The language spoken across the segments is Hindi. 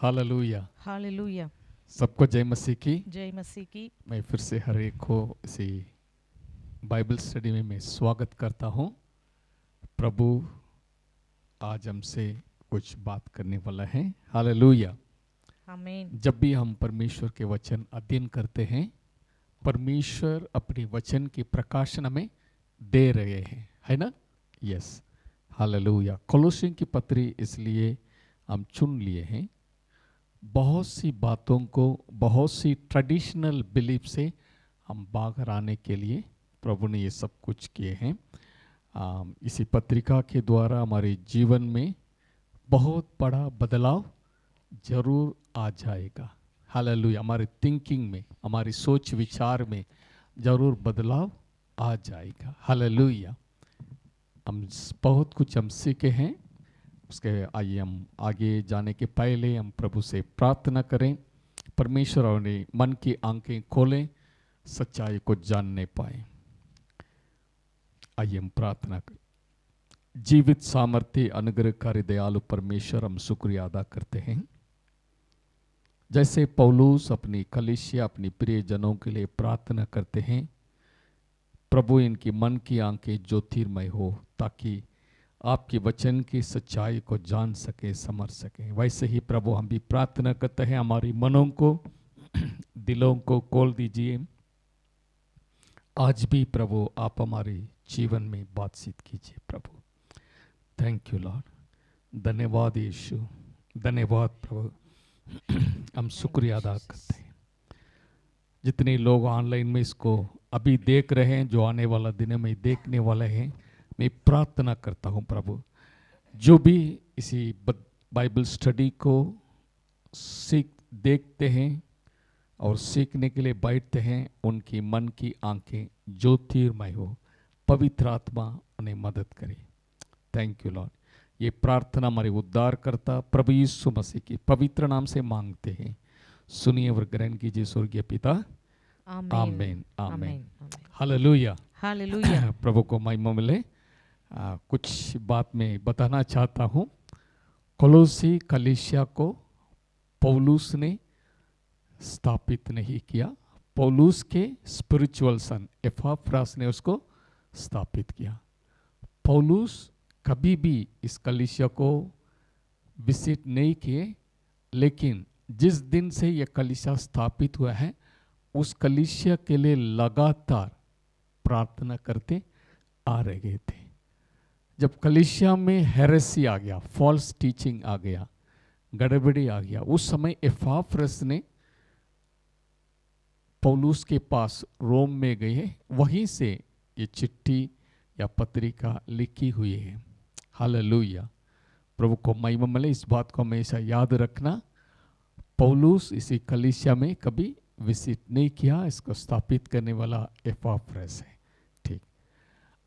हालेलुया। हालेलुया। सबको जय मसीह की। जय मसीह की। मैं फिर से हर एक को इसी बाइबल स्टडी में मैं स्वागत करता हूँ। प्रभु आज हमसे कुछ बात करने वाला है। हालेलुया। आमीन। जब भी हम परमेश्वर के वचन अध्ययन करते हैं, परमेश्वर अपने वचन की प्रकाशन हमें दे रहे हैं, है ना? Yes, hallelujah. कोलोसियों की पत्री इसलिए हम चुन लिए हैं, बहुत सी बातों को, बहुत सी ट्रेडिशनल बिलीफ से हम बाहर आने के लिए प्रभु ने ये सब कुछ किए हैं। इसी पत्रिका के द्वारा हमारे जीवन में बहुत बड़ा बदलाव जरूर आ जाएगा। हालेलुया। हमारे थिंकिंग में, हमारी सोच विचार में जरूर बदलाव आ जाएगा। हालेलुया। हम बहुत कुछ हम सीखे हैं। उसके आइए हम आगे जाने के पहले हम प्रभु से प्रार्थना करें, परमेश्वर अपने मन की आंखें खोलें, सच्चाई को जानने पाए। आइए हम प्रार्थना करें। जीवित सामर्थ्य अनुग्रहकारी दयालु परमेश्वर, हम शुक्रिया अदा करते हैं। जैसे पौलुस अपनी कलीसिया, अपनी प्रिय जनों के लिए प्रार्थना करते हैं, प्रभु इनकी मन की आंखें ज्योतिर्मय हो ताकि आपके वचन की सच्चाई को जान सके, समझ सके। वैसे ही प्रभु हम भी प्रार्थना करते हैं, हमारी मनों को, दिलों को खोल दीजिए। आज भी प्रभु आप हमारे जीवन में बातचीत कीजिए। प्रभु थैंक यू लॉर्ड। धन्यवाद यीशु, धन्यवाद प्रभु। हम शुक्रिया अदा करते हैं। जितने लोग ऑनलाइन में इसको अभी देख रहे हैं, जो आने वाला दिन में देखने वाले हैं, मैं प्रार्थना करता हूं प्रभु, जो भी इसी बाइबल स्टडी को देखते हैं और सीखने के लिए बैठते हैं, उनकी मन की आंखें ज्योतिर्मय हो, पवित्र आत्मा उन्हें मदद करे। Thank you Lord. ये प्रार्थना हमारे उद्धारकर्ता प्रभु यीशु मसीह की पवित्र नाम से मांगते हैं। सुनिए और ग्रहण कीजिए स्वर्गीय पिता। आमीन आमीन। Hallelujah hallelujah. प्रभु को महिमा मिले। कुछ बात मैं बताना चाहता हूँ। कोलोसी कलीसिया को पौलुस ने स्थापित नहीं किया, पौलुस के स्पिरिचुअल सन एपफ्रास ने उसको स्थापित किया। पौलुस कभी भी इस कलीसिया को विजिट नहीं किए, लेकिन जिस दिन से यह कलीसिया स्थापित हुआ है, उस कलीसिया के लिए लगातार प्रार्थना करते आ रहे थे। जब कलीसिया में हेरेसी आ गया, फॉल्स टीचिंग आ गया, गड़बड़ी आ गया, उस समय एपफ्रास ने पौलुस के पास रोम में गए, वहीं से ये चिट्ठी या पत्रिका लिखी हुई है। हालेलुया। प्रभु को महिमा मिले। इस बात को हमेशा याद रखना, पौलुस इसी कलीसिया में कभी विजिट नहीं किया, इसको स्थापित करने वाला एपफ्रास है। ठीक,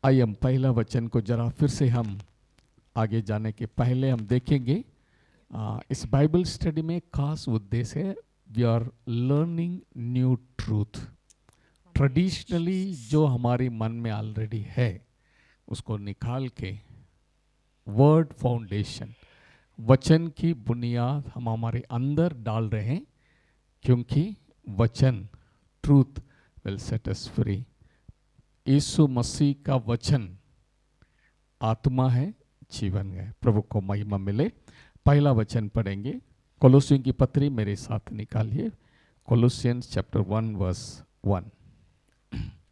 आइए हम पहला वचन को जरा फिर से हम आगे जाने के पहले हम देखेंगे। इस बाइबल स्टडी में खास उद्देश्य है, we are learning new truth. Traditionally जो हमारे मन में ऑलरेडी है, उसको निकाल के वर्ड फाउंडेशन, वचन की बुनियाद हम हमारे अंदर डाल रहे हैं, क्योंकि वचन, truth will set us free. Yeshu Masih का वचन आत्मा है, जीवन है। प्रभु को महिमा मिले। पहला वचन पढ़ेंगे, कोलोसियों की पत्री मेरे साथ निकालिए। कोलोसियंस चैप्टर 1 वर्स 1।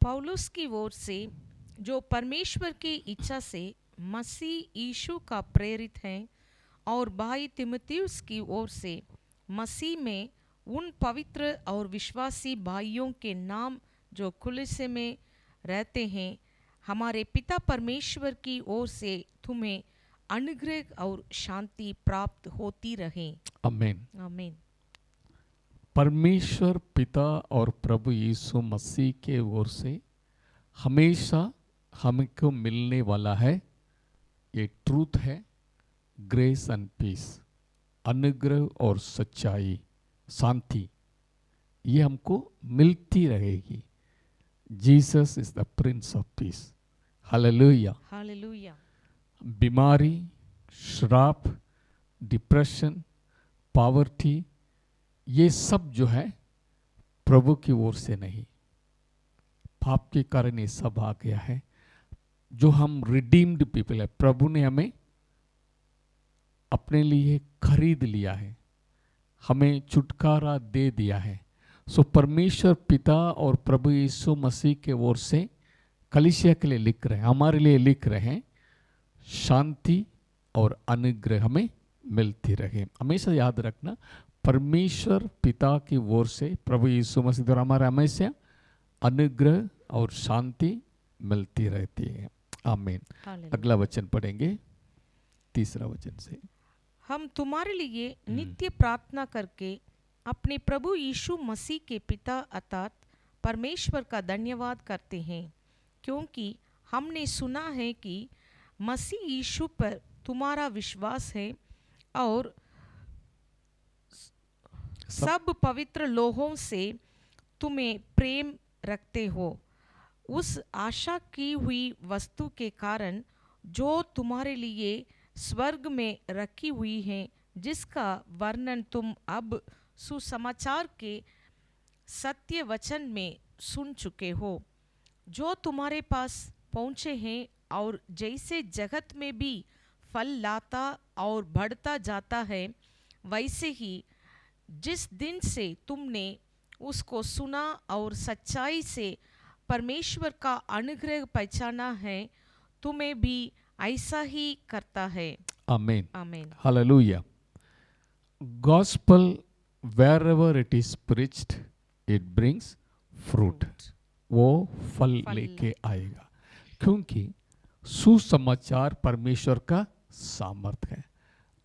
पौलुस की ओर से, जो परमेश्वर की इच्छा से मसीह यीशु का प्रेरित है, और भाई तीमुथियुस की ओर से मसीह में उन पवित्र और विश्वासी भाइयों के नाम जो कुलीसिया में रहते हैं, हमारे पिता परमेश्वर की ओर से तुम्हें अनुग्रह और शांति प्राप्त होती रहे। आमीन। आमीन। परमेश्वर पिता और प्रभु यीशु मसीह के ओर से हमेशा हमको मिलने वाला है, ये ट्रूथ है, ग्रेस एंड पीस, अनुग्रह और सच्चाई, शांति, ये हमको मिलती रहेगी। Jesus is the Prince of peace. Hallelujah. Hallelujah. बीमारी, श्राप, डिप्रेशन, पावर्टी, ये सब जो है प्रभु की ओर से नहीं, पाप के कारण ये सब आ गया है। जो हम रिडीम्ड पीपल है, प्रभु ने हमें अपने लिए खरीद लिया है, हमें छुटकारा दे दिया है। सो परमेश्वर पिता और प्रभु यीशु मसीह के ओर से कलीसिया के लिए लिख रहे हैं, हमारे लिए लिख रहे हैं, शांति और अनुग्रह हमें मिलती रहे। हमेशा याद रखना, परमेश्वर पिता की ओर से प्रभु यीशु मसीह द्वारा हमारा हमेशा अनुग्रह और शांति मिलती रहती है। आमीन। अगला वचन पढ़ेंगे, तीसरा वचन से। हम तुम्हारे लिए नित्य प्रार्थना करके अपने प्रभु यीशु मसीह के पिता अर्थात परमेश्वर का धन्यवाद करते हैं, क्योंकि हमने सुना है कि मसीह यीशु पर तुम्हारा विश्वास है और सब पवित्र लोगों से तुम्हें प्रेम रखते हो, उस आशा की हुई वस्तु के कारण जो तुम्हारे लिए स्वर्ग में रखी हुई है, जिसका वर्णन तुम अब सुसमाचार के सत्य वचन में सुन चुके हो, जो तुम्हारे पास पहुँचे हैं और जैसे जगत में भी फल लाता और बढ़ता जाता है, वैसे ही जिस दिन से तुमने उसको सुना और सच्चाई से परमेश्वर का अनुग्रह पहचाना है, तुम्हें भी ऐसा ही करता है। आमीन। आमीन। Hallelujah. Gospel wherever it is preached, it brings fruit. वो फल लेके आएगा, क्योंकि सुसमाचार परमेश्वर का सामर्थ है।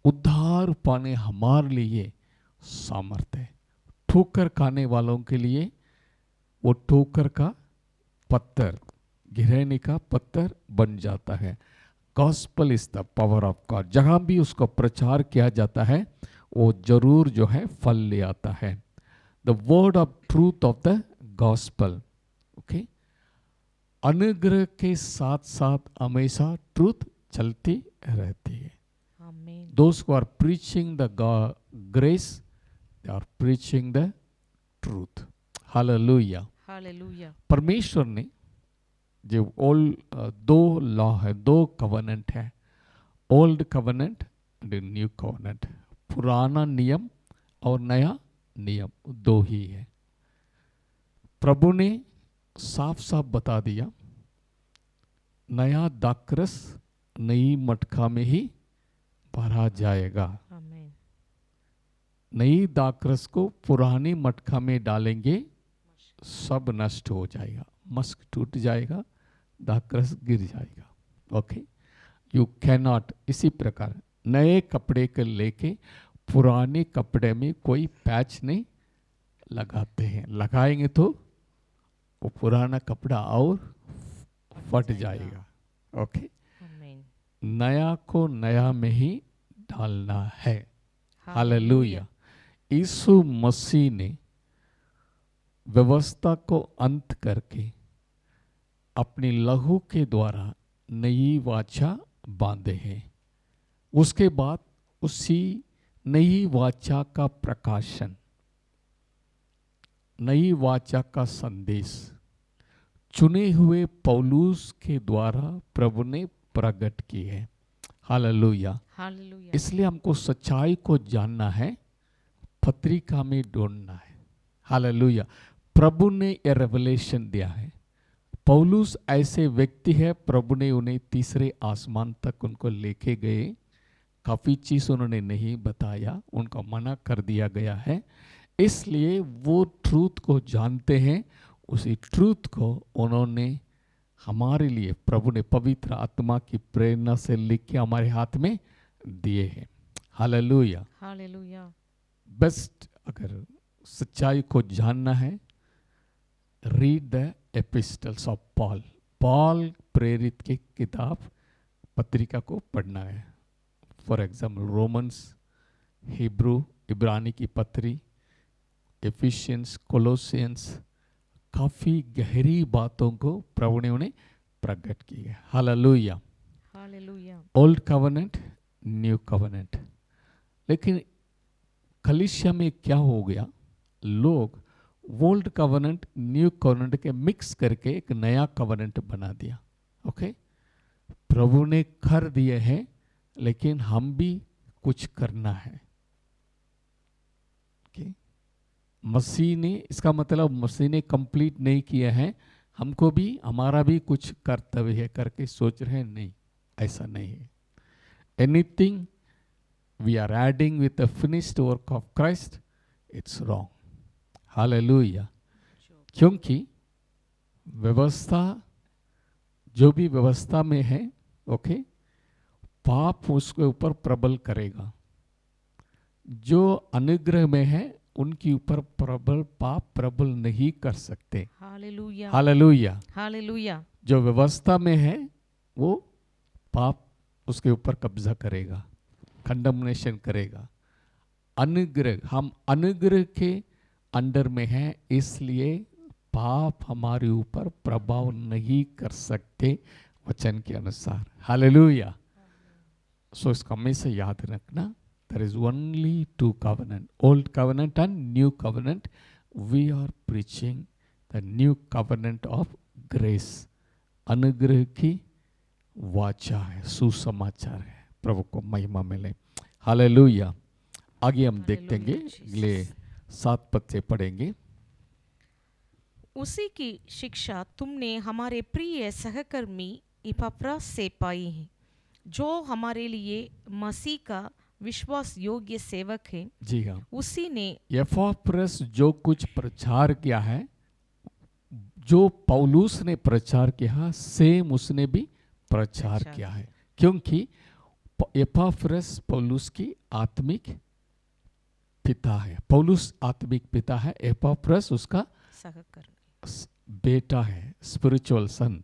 उद्धार पाने हमारे लिए सामर्थ है। ठोकर खाने वालों के लिए वो ठोकर का पत्थर, गिरने का पत्थर बन जाता है। Gospel is the power of God. जहां भी उसका प्रचार किया जाता है वो जरूर जो है फल ले आता है। The word of truth of the gospel. Okay, अनुग्रह के साथ साथ हमेशा ट्रूथ चलती रहती है। आमीन। Those who are preaching the grace, they are preaching the truth. Hallelujah. Hallelujah. परमेश्वर ने जो दो लॉ है, दो कवनेंट है, old covenant and new covenant. पुराना नियम और नया नियम दो ही है। प्रभु ने साफ साफ बता दिया, नया दाखरस नई मटका में ही भरा जाएगा। आमीन। नई दाखरस को पुरानी मटका में डालेंगे, सब नष्ट हो जाएगा, मस्क टूट जाएगा, दाखरस गिर जाएगा। Okay, you can not. इसी प्रकार नए कपड़े के लेके पुराने कपड़े में कोई पैच नहीं लगाते हैं, लगाएंगे तो वो पुराना कपड़ा और फट जाएगा। ओके, आमीन। नया को नया में ही डालना है। हालेलुया। यीशु मसीह ने व्यवस्था को अंत करके अपनी लहू के द्वारा नई वाचा बांधे हैं। उसके बाद उसी नई वाचा का प्रकाशन, नई वाचा का संदेश चुने हुए पौलुस के द्वारा प्रभु ने प्रकट की है। हालेलुया। हालेलुया। इसलिए हमको सच्चाई को जानना है, पत्रिका में ढूंढना है। हालेलुया। प्रभु ने यह रेवलेशन दिया है। पौलुस ऐसे व्यक्ति है, प्रभु ने उन्हें तीसरे आसमान तक उनको लेके गए, काफी चीज उन्होंने नहीं बताया, उनको मना कर दिया गया है। इसलिए वो ट्रूथ को जानते हैं, उसी ट्रूथ को उन्होंने हमारे लिए प्रभु ने पवित्र आत्मा की प्रेरणा से लिख के हमारे हाथ में दिए हैं। हालेलुया। हालेलुया। बेस्ट अगर सच्चाई को जानना है, read the epistles of Paul. Paul प्रेरित की किताब पत्रिका को पढ़ना है। फॉर एग्जाम्पल रोमन्स, हिब्रू, इब्रानी की पत्री, एफिशियंस, कोलोसियंस, काफी गहरी बातों को प्रभु ने उन्हें प्रकट की है। Hallelujah. Hallelujah. Old covenant, new covenant. लेकिन कलीसिया में क्या हो गया, लोग ओल्ड कवनेंट न्यू कवनेंट के मिक्स करके एक नया कवनेंट बना दिया। ओके, प्रभु ने कर दिए हैं, लेकिन हम भी कुछ करना है। ओके, मसीह ने, इसका मतलब मसीह ने कंप्लीट नहीं किया है, हमको भी, हमारा भी कुछ कर्तव्य है करके सोच रहे हैं। नहीं, ऐसा नहीं है। Anything we are adding with the finished work of Christ, it's wrong. Hallelujah. क्योंकि व्यवस्था, जो भी व्यवस्था में है, ओके, पाप उसके ऊपर प्रबल करेगा। जो अनुग्रह में है उनके ऊपर प्रबल पाप प्रबल नहीं कर सकते। Hallelujah, hallelujah. हालेलुया, जो व्यवस्था में है वो पाप उसके ऊपर कब्जा करेगा, कंडमनेशन करेगा। अनुग्रह, हम अनुग्रह के अंडर में हैं, इसलिए पाप हमारे ऊपर प्रभाव नहीं कर सकते वचन के अनुसार। हालेलुया। सो इसको हमेशा याद रखना, there is only two covenant, old covenant and new covenant. We are preaching the new covenant of grace. अनुग्रह की वाचा है, सुसमाचार है। प्रभु को महिमा मिले। हालेलुया। आगे हम देखेंगे, अगले 7 पद से पढ़ेंगे। उसी की शिक्षा तुमने हमारे प्रिय सहकर्मी इपफ्रास से पाई है, जो हमारे लिए मसीह का विश्वास योग्य सेवक है। जी हाँ, उसी ने एपफ्रास जो कुछ प्रचार किया है, जो पौलुस ने प्रचार किया, सेम उसने भी प्रचार किया है। क्योंकि एपफ्रास पौलुस की आत्मिक पिता है। पौलुस आत्मिक पिता है, एपफ्रास उसका बेटा है, स्पिरिचुअल सन।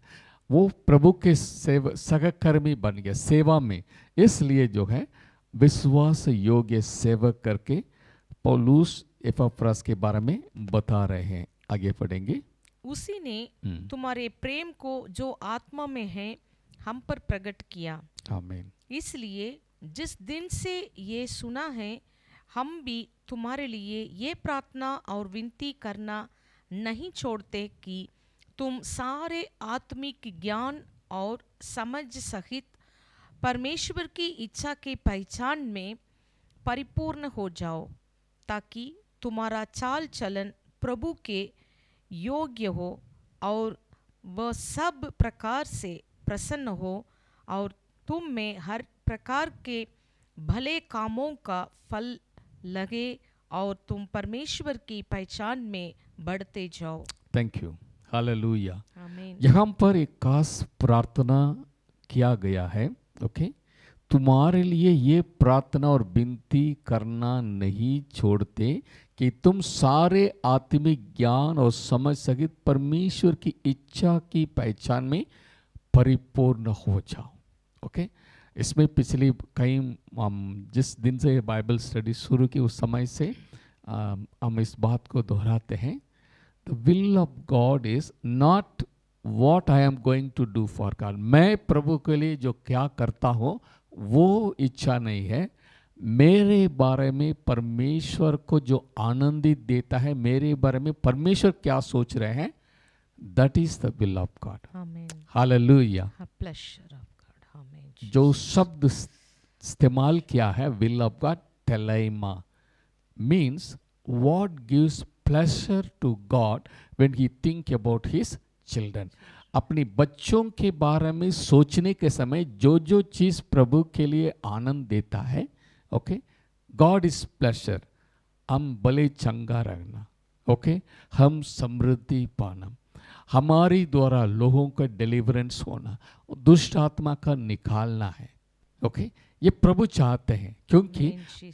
वो प्रभु के सहकर्मी बन गया सेवा में। इसलिए जो है विश्वास योग्य सेवक करके पौलुस एपफ्रास के बारे में बता रहे हैं। आगे पढ़ेंगे। उसी ने तुम्हारे प्रेम को जो आत्मा में है हम पर प्रकट किया। आमीन। इसलिए जिस दिन से ये सुना है, हम भी तुम्हारे लिए ये प्रार्थना और विनती करना नहीं छोड़ते कि तुम सारे आत्मिक ज्ञान और समझ सहित परमेश्वर की इच्छा के पहचान में परिपूर्ण हो जाओ, ताकि तुम्हारा चाल चलन प्रभु के योग्य हो और वह सब प्रकार से प्रसन्न हो, और तुम में हर प्रकार के भले कामों का फल लगे और तुम परमेश्वर की पहचान में बढ़ते जाओ। Thank you. हालेलुया। आमीन। यहाँ पर एक खास प्रार्थना किया गया है। ओके, तुम्हारे लिए ये प्रार्थना और विनती करना नहीं छोड़ते कि तुम सारे आत्मिक ज्ञान और समझ सहित परमेश्वर की इच्छा की पहचान में परिपूर्ण हो जाओ। ओके, इसमें पिछली कई जिस दिन से बाइबल स्टडी शुरू की उस समय से हम इस बात को दोहराते हैं। The will of God is not what I am going to do for God. मैं प्रभु के लिए जो क्या करता हूँ वो इच्छा नहीं है। मेरे बारे में परमेश्वर को जो आनंदित देता है, मेरे बारे में परमेश्वर क्या सोच रहे हैं, that is the will of God. आमीन। हालेलुया। Pleasure of God. आमीन। जो शब्द इस्तेमाल किया है विल ऑफ गॉड, टेलेमा, means what gives pleasure to God when he think about his children. अपनी बच्चों के बारे में सोचने के समय जो जो चीज प्रभु के लिए आनंद देता है, ओके, गॉड इज प्लेजर। हम भले चंगा रहना, ओके, हम समृद्धि पाना, हमारी द्वारा लोगों का डिलीवरेंस होना, दुष्ट आत्मा का निकालना है। ओके, ये प्रभु चाहते हैं, क्योंकि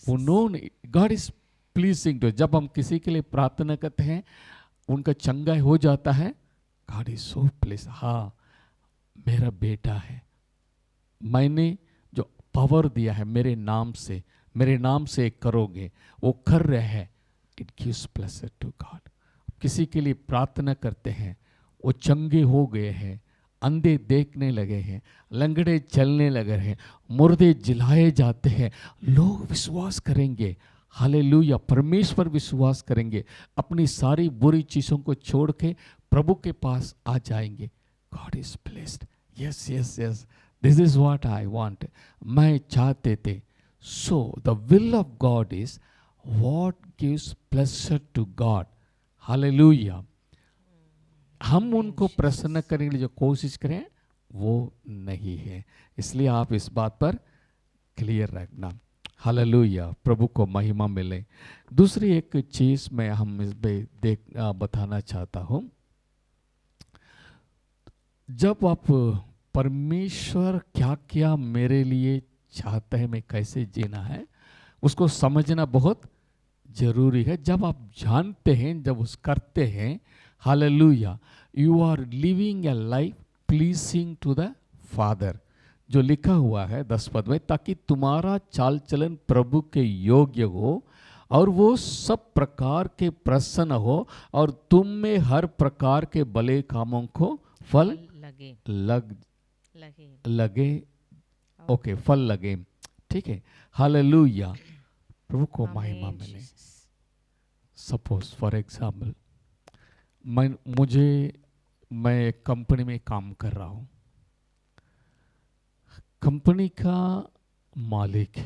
उन्होंने, गॉड इज प्लीजिंग टू, जब हम किसी के लिए प्रार्थना करते हैं उनका चंगा हो जाता है, गॉड इज सो प्लीज। हाँ, मेरा बेटा है, मैंने जो पावर दिया है मेरे नाम से करोगे, वो कर रहे हैं, it gives pleasure to God. किसी के लिए प्रार्थना करते हैं, वो चंगे हो गए हैं, अंधे देखने लगे हैं, लंगड़े चलने लगे हैं, मुर्दे जिलाए जाते हैं, लोग विश्वास करेंगे, हालेलुया, परमेश्वर विश्वास करेंगे, अपनी सारी बुरी चीज़ों को छोड़ के प्रभु के पास आ जाएंगे। God is blessed. Yes yes yes, this is what I want. मैं चाहते थे। So the will of God is what gives pleasure to God. Hallelujah. हम उनको प्रसन्न करने के लिए जो कोशिश करें वो नहीं है, इसलिए आप इस बात पर क्लियर रखना। हालेलुया, प्रभु को महिमा मिले। दूसरी एक चीज मैं हम इसमें बताना चाहता हूं। जब आप परमेश्वर क्या क्या मेरे लिए चाहते हैं, मैं कैसे जीना है, उसको समझना बहुत जरूरी है। जब आप जानते हैं, जब उस करते हैं, hallelujah, you are living a life pleasing to the father, जो लिखा हुआ है 10 पद में, ताकि तुम्हारा चाल चलन प्रभु के योग्य हो और वो सब प्रकार के प्रसन्न हो और तुम में हर प्रकार के भले कामों को फल लगे। ओके, फल लगे। ठीक है, हालेलुया, प्रभु को महिमा मिले। सपोज फॉर एग्जाम्पल, मैं एक कंपनी में काम कर रहा हूँ। कंपनी का मालिक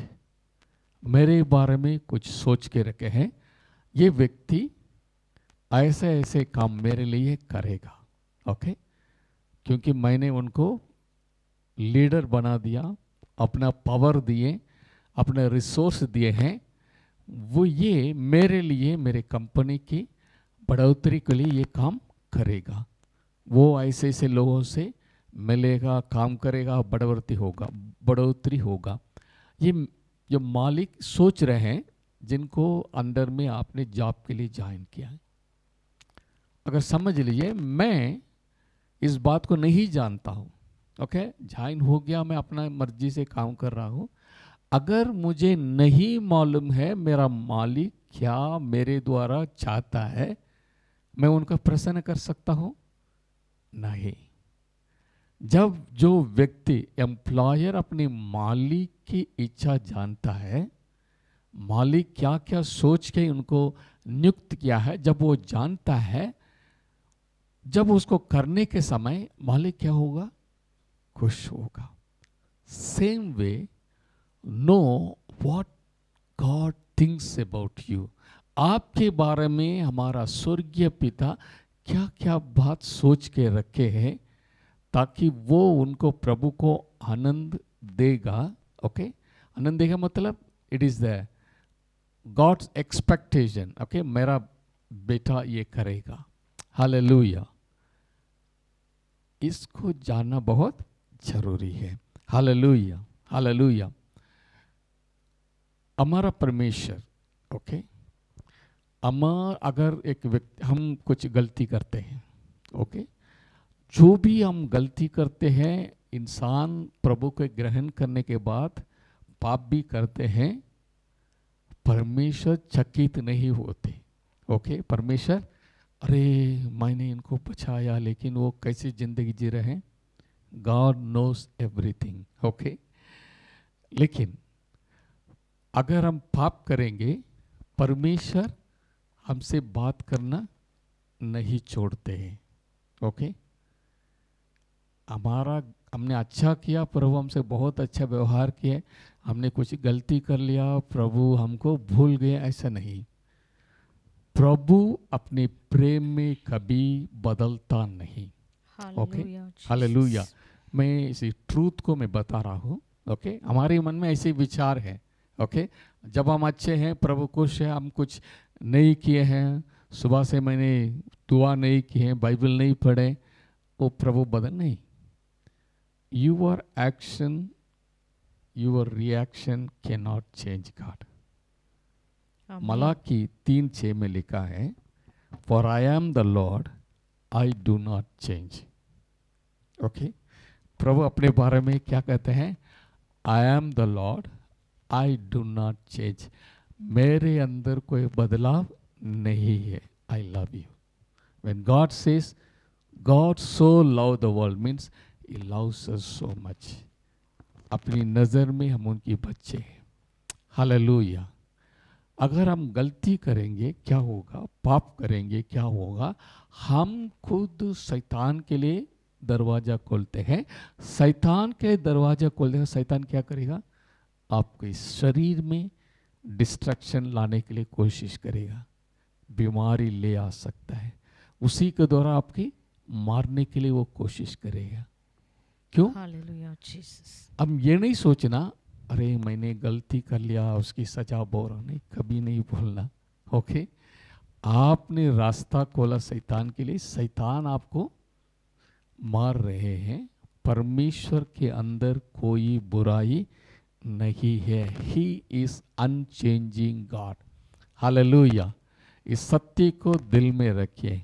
मेरे बारे में कुछ सोच के रखे हैं, ये व्यक्ति ऐसे ऐसे काम मेरे लिए करेगा। ओके, क्योंकि मैंने उनको लीडर बना दिया, अपना पावर दिए, अपने रिसोर्स दिए हैं, वो ये मेरे लिए, मेरे कंपनी की बढ़ोतरी के लिए ये काम करेगा। वो ऐसे ऐसे लोगों से मिलेगा, काम करेगा, बढ़ोतरी होगा। ये जो मालिक सोच रहे हैं, जिनको अंडर में आपने जॉब के लिए ज्वाइन किया है। अगर समझ लीजिए, मैं इस बात को नहीं जानता हूँ। ओके, ज्वाइन हो गया, मैं अपना मर्जी से काम कर रहा हूँ। अगर मुझे नहीं मालूम है मेरा मालिक क्या मेरे द्वारा चाहता है, मैं उनका प्रसन्न कर सकता हूँ? नहीं। जब जो व्यक्ति, एम्प्लॉयर, अपने मालिक की इच्छा जानता है, मालिक क्या क्या सोच के उनको नियुक्त किया है, जब वो जानता है, जब उसको करने के समय मालिक क्या होगा? खुश होगा। Same way, know what God thinks about you. आपके बारे में हमारा स्वर्गीय पिता क्या क्या बात सोच के रखे हैं, ताकि वो उनको, प्रभु को आनंद देगा। ओके, आनंद देगा मतलब it is the gods expectation. Okay, मेरा बेटा ये करेगा। हालेलुया, इसको जानना बहुत जरूरी है। Hallelujah, hallelujah. हमारा परमेश्वर, ओके, अगर एक व्यक्ति, हम कुछ गलती करते हैं, ओके, जो भी हम गलती करते हैं, इंसान प्रभु को ग्रहण करने के बाद पाप भी करते हैं, परमेश्वर चकित नहीं होते। ओके, परमेश्वर, अरे मैंने इनको बचाया, लेकिन वो कैसी जिंदगी जी रहे हैं, गॉड नोस एवरीथिंग। ओके, लेकिन अगर हम पाप करेंगे, परमेश्वर हमसे बात करना नहीं छोड़ते हैं। ओके, हमने अच्छा किया, प्रभु हमसे बहुत अच्छा व्यवहार किया, हमने कुछ गलती कर लिया, प्रभु हमको भूल गए, ऐसा नहीं। प्रभु अपने प्रेम में कभी बदलता नहीं। Okay, hallelujah. मैं इसी ट्रूथ को मैं बता रहा हूँ। ओके, हमारे मन में ऐसे विचार है। ओके, जब हम अच्छे हैं, प्रभु खुश है, हम कुछ नहीं किए हैं, सुबह से मैंने दुआ नहीं की है, बाइबल नहीं पढ़े, वो प्रभु बदल नहीं। Your action, your reaction cannot change God. Malachi 3:6 में लिखा है, For I am the Lord, I do not change. Okay? प्रभु अपने बारे में क्या कहते हैं? I am the Lord, I do not change. मेरे अंदर कोई बदलाव नहीं है। I love you. When God says, God so loved the world, means He loves us so much. अपनी नज़र में हम उनकी बच्चे हैं। हालेलुया। अगर हम गलती करेंगे क्या होगा, पाप करेंगे क्या होगा, हम खुद शैतान के लिए दरवाजा खोलते हैं। शैतान के दरवाजा खोलते हैं, शैतान क्या करेगा, आपके शरीर में डिस्ट्रैक्शन लाने के लिए कोशिश करेगा, बीमारी ले आ सकता है, उसी के द्वारा आपकी मारने के लिए वो कोशिश करेगा। क्यों? Hallelujah Jesus. अब ये नहीं सोचना अरे मैंने गलती कर लिया उसकी सजा बोल रहा, नहीं, कभी नहीं बोलना। ओके, आपने रास्ता खोला शैतान के लिए, शैतान आपको मार रहे हैं। परमेश्वर के अंदर कोई बुराई नहीं है। He is unchanging God. Hallelujah. इस सत्य को दिल में रखिए।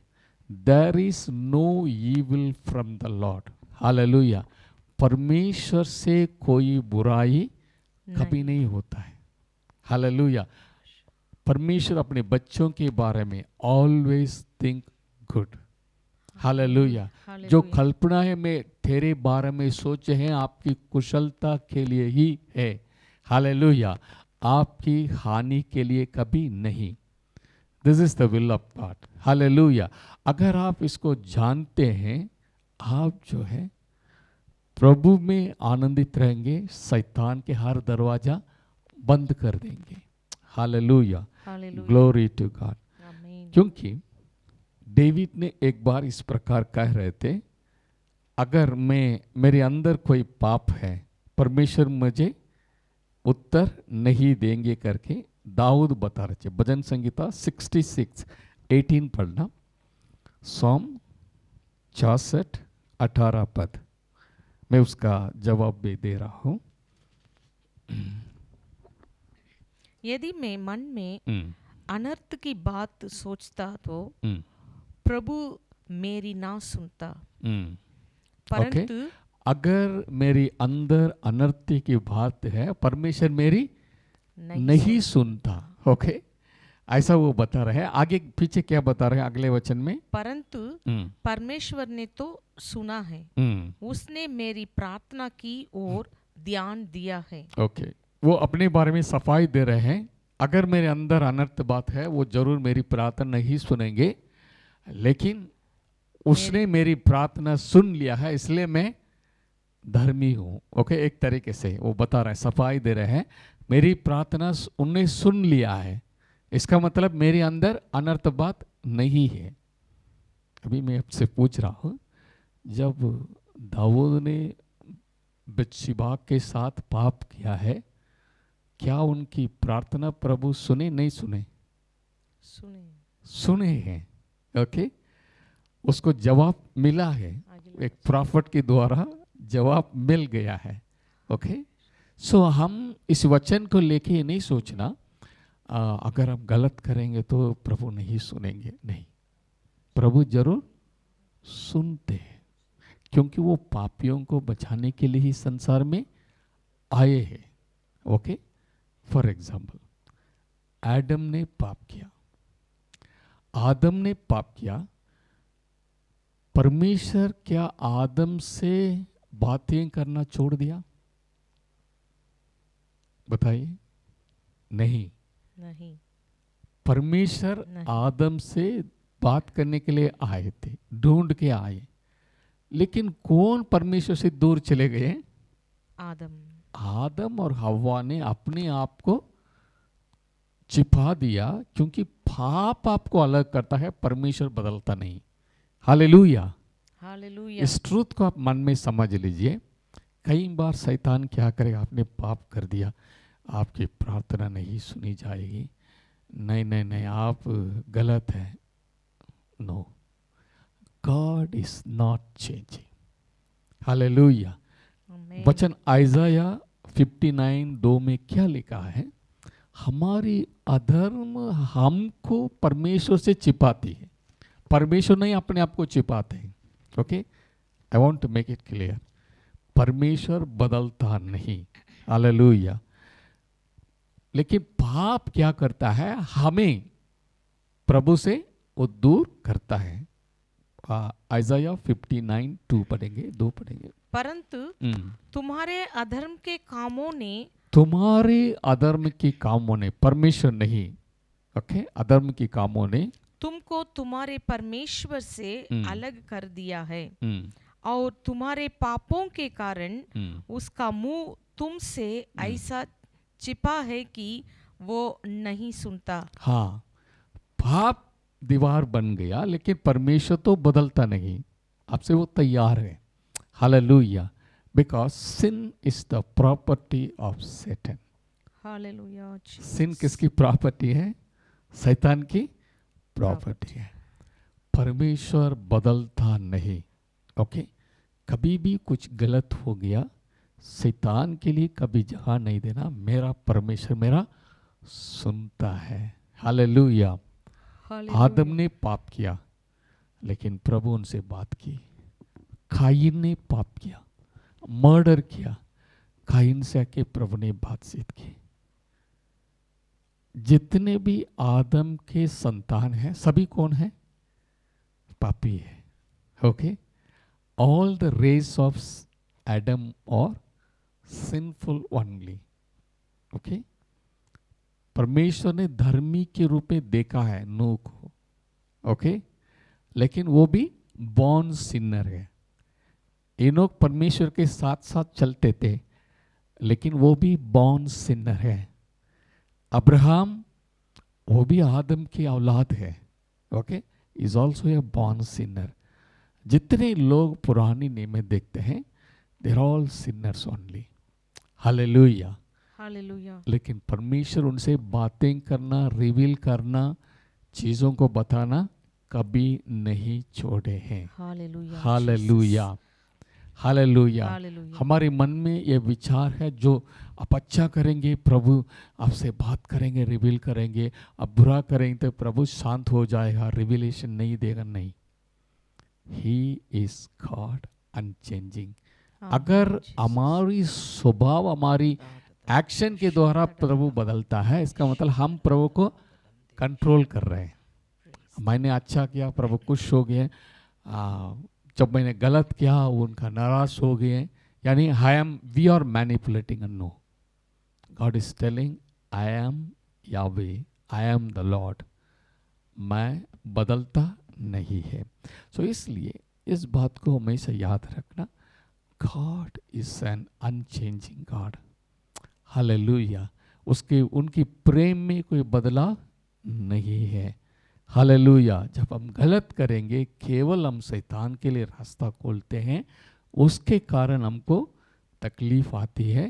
There is no evil from the Lord. Hallelujah. परमेश्वर से कोई बुराई कभी नहीं होता है। हालेलुया। परमेश्वर अपने बच्चों के बारे में ऑलवेज थिंक गुड। हालेलुया। जो कल्पनाएं में तेरे बारे में सोचे हैं आपकी कुशलता के लिए ही है। हालेलुया। आपकी हानि के लिए कभी नहीं। This is the will of God. Hallelujah. अगर आप इसको जानते हैं, आप जो है प्रभु में आनंदित रहेंगे, शैतान के हर दरवाजा बंद कर देंगे। हालेलुया। Glory to God. क्योंकि डेविड ने एक बार इस प्रकार कह रहे थे, अगर मेरे अंदर कोई पाप है, परमेश्वर मुझे उत्तर नहीं देंगे करके दाऊद बता रहे थे। भजन संगीता 66:18 पढ़ना। सॉम 66:18 पद, मैं उसका जवाब भी दे रहा हूं। यदि मैं मन में अनर्थ की बात सोचता तो प्रभु मेरी ना सुनता, परंतु अगर मेरी अंदर अनर्थ की बात है, परमेश्वर मेरी नहीं सुनता। ओके, ऐसा वो बता रहे हैं। आगे पीछे क्या बता रहे हैं अगले वचन में? परंतु परमेश्वर ने तो सुना है, उसने मेरी प्रार्थना की और ध्यान दिया है। ओके, वो अपने बारे में सफाई दे रहे हैं। अगर मेरे अंदर अनर्थ बात है, वो जरूर मेरी प्रार्थना नहीं सुनेंगे, लेकिन उसने मेरी प्रार्थना सुन लिया है, इसलिए मैं धर्मी हूं। ओके, एक तरीके से वो बता रहे हैं, सफाई दे रहे हैं, मेरी प्रार्थना उनने सुन लिया है, इसका मतलब मेरे अंदर अनर्थ बात नहीं है। अभी मैं आपसे पूछ रहा हूं, जब दाऊद ने बत्शेबा के साथ पाप किया है, क्या उनकी प्रार्थना प्रभु सुने नहीं सुने? सुने हैं। ओके, उसको जवाब मिला है, एक प्रॉफिट के द्वारा जवाब मिल गया है। ओके, सो हम इस वचन को लेके नहीं सोचना अगर हम गलत करेंगे तो प्रभु नहीं सुनेंगे। नहीं, प्रभु जरूर सुनते हैं, क्योंकि वो पापियों को बचाने के लिए ही संसार में आए हैं। ओके, फॉर एग्जाम्पल, आदम ने पाप किया, आदम ने पाप किया, परमेश्वर क्या आदम से बातें करना छोड़ दिया? बताइए। नहीं, परमेश्वर आदम से बात करने के लिए आए थे, ढूंढ के आए, लेकिन कौन परमेश्वर से दूर चले गए? आदम और हव्वा ने अपने आप को छिपा दिया, क्योंकि पाप आपको अलग करता है, परमेश्वर बदलता नहीं। हालेलुया। इस ट्रूथ को आप मन में समझ लीजिए। कई बार शैतान क्या करेगा, आपने पाप कर दिया, आपकी प्रार्थना नहीं सुनी जाएगी, नहीं नहीं नहीं आप गलत है। No, God is not changing. Hallelujah. वचन आइज़ाया 59:2 में क्या लिखा है? हमारी अधर्म हमको परमेश्वर से छिपाती है, परमेश्वर नहीं अपने आप को छिपाते हैं। Okay, I want to make it clear, परमेश्वर बदलता नहीं। हालेलुया। लेकिन पाप क्या करता है, हमें प्रभु से वो दूर करता है। आइज़ाया 59:2 पढ़ेंगे, 2 पढ़ेंगे। परंतु तुम्हारे अधर्म के कामों ने, तुम्हारे अधर्म के कामों ने, परमेश्वर नहीं, ओके, अधर्म के कामों ने तुमको तुम्हारे परमेश्वर से अलग कर दिया है हम्म, और तुम्हारे पापों के कारण हम्म, उसका मुंह तुमसे ऐसा छिपा है कि वो नहीं सुनता। हाँ, पाप दीवार बन गया लेकिन परमेश्वर तो बदलता नहीं, आपसे वो तैयार है। Hallelujah, because sin is the property of Satan. Hallelujah sin Jesus. किसकी प्रॉपर्टी है? शैतान की प्रॉपर्टी है। परमेश्वर बदलता नहीं। ओके, कभी भी कुछ गलत हो गया, शैतान के लिए कभी जगह नहीं देना। मेरा परमेश्वर मेरा सुनता है। हालेलुया। आदम हालेलुया ने पाप किया लेकिन प्रभु उनसे बात की। कायीन ने पाप किया, मर्डर किया, कायीन से आके प्रभु ने बातचीत की। जितने भी आदम के संतान हैं सभी कौन है? पापी है। Okay, all the race of Adam are sinful only. Okay, परमेश्वर ने धर्मी के रूप में देखा है नूह को। ओके, लेकिन वो भी बॉर्न सिनर है। एनोक परमेश्वर के साथ साथ चलते थे लेकिन वो भी बॉर्न सिनर है। अब्राहम वो भी आदम की औलाद है। Okay, is also a born sinner. जितने लोग पुरानी नियम में देखते हैं they are all sinners only. Hallelujah. Hallelujah लेकिन परमेश्वर उनसे बातें करना, रिवील करना, चीज़ों को बताना कभी नहीं छोड़े हैं। Hallelujah hallelujah, hallelujah. हालेलुया हमारे मन में ये विचार है जो आप अच्छा करेंगे प्रभु आपसे बात करेंगे, रिवील करेंगे, अब बुरा करेंगे तो प्रभु शांत हो जाएगा, रिवीलेशन नहीं देगा। नहीं, ही इज गॉड अनचेंजिंग। अगर हमारी स्वभाव, हमारी एक्शन के द्वारा प्रभु बदलता है, इसका मतलब हम प्रभु को कंट्रोल कर रहे हैं। मैंने अच्छा किया, प्रभु खुश हो गए। जब मैंने गलत किया वो उनका नाराज हो गए। यानी we are manipulating. No, God is telling I am Yahweh, I am the Lord. मैं बदलता नहीं है। सो इसलिए इस बात को हमेशा याद रखना, God is an unchanging God. Hallelujah. उसके उनकी प्रेम में कोई बदलाव नहीं है। हालेलुया। जब हम गलत करेंगे केवल हम शैतान के लिए रास्ता खोलते हैं, उसके कारण हमको तकलीफ आती है।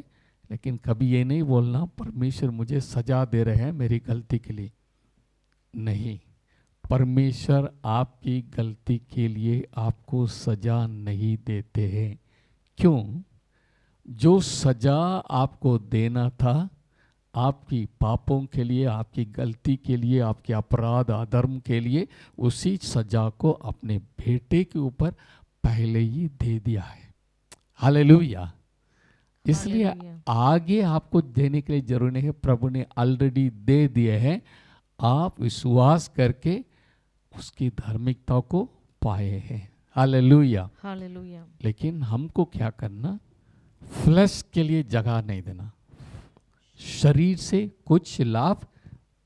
लेकिन कभी ये नहीं बोलना परमेश्वर मुझे सजा दे रहे हैं मेरी गलती के लिए। नहीं, परमेश्वर आपकी गलती के लिए आपको सजा नहीं देते हैं। क्यों? जो सजा आपको देना था आपकी पापों के लिए, आपकी गलती के लिए, आपके अपराध अधर्म के लिए, उसी सजा को अपने बेटे के ऊपर पहले ही दे दिया है। हालेलुया। इसलिए आगे आपको देने के लिए जरूरी नहीं है, प्रभु ने ऑलरेडी दे दिए हैं। आप विश्वास करके उसकी धार्मिकता को पाए हैं। हालेलुया, हालेलुया लेकिन हमको क्या करना? फ्लैश के लिए जगह नहीं देना। शरीर से कुछ लाभ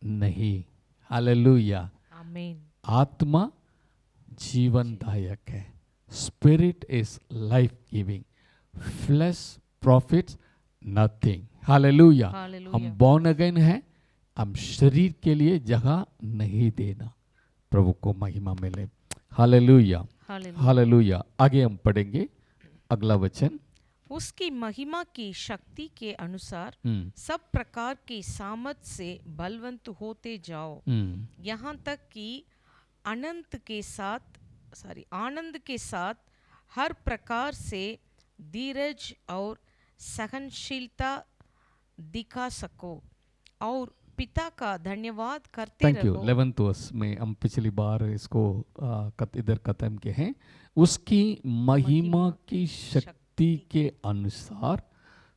नहीं। हालेलुया। आमीन। आत्मा जीवनदायक है। Spirit is life giving, flash profits nothing. Hallelujah. हम बॉर्न अगेन हैं, हम शरीर के लिए जगह नहीं देना। प्रभु को महिमा मिले। Hallelujah, hallelujah. आगे हम पढ़ेंगे अगला वचन। उसकी महिमा की शक्ति के अनुसार सब प्रकार की सामर्थ से बलवंत होते जाओ, यहाँ तक कि आनंद के साथ हर प्रकार से धीरज और सहनशीलता दिखा सको और पिता का धन्यवाद करते थैंक यू। रहो। 11th वर्स में हम पिछली बार इसको इधर खत्म के हैं। उसकी महिमा की शक्ति के अनुसार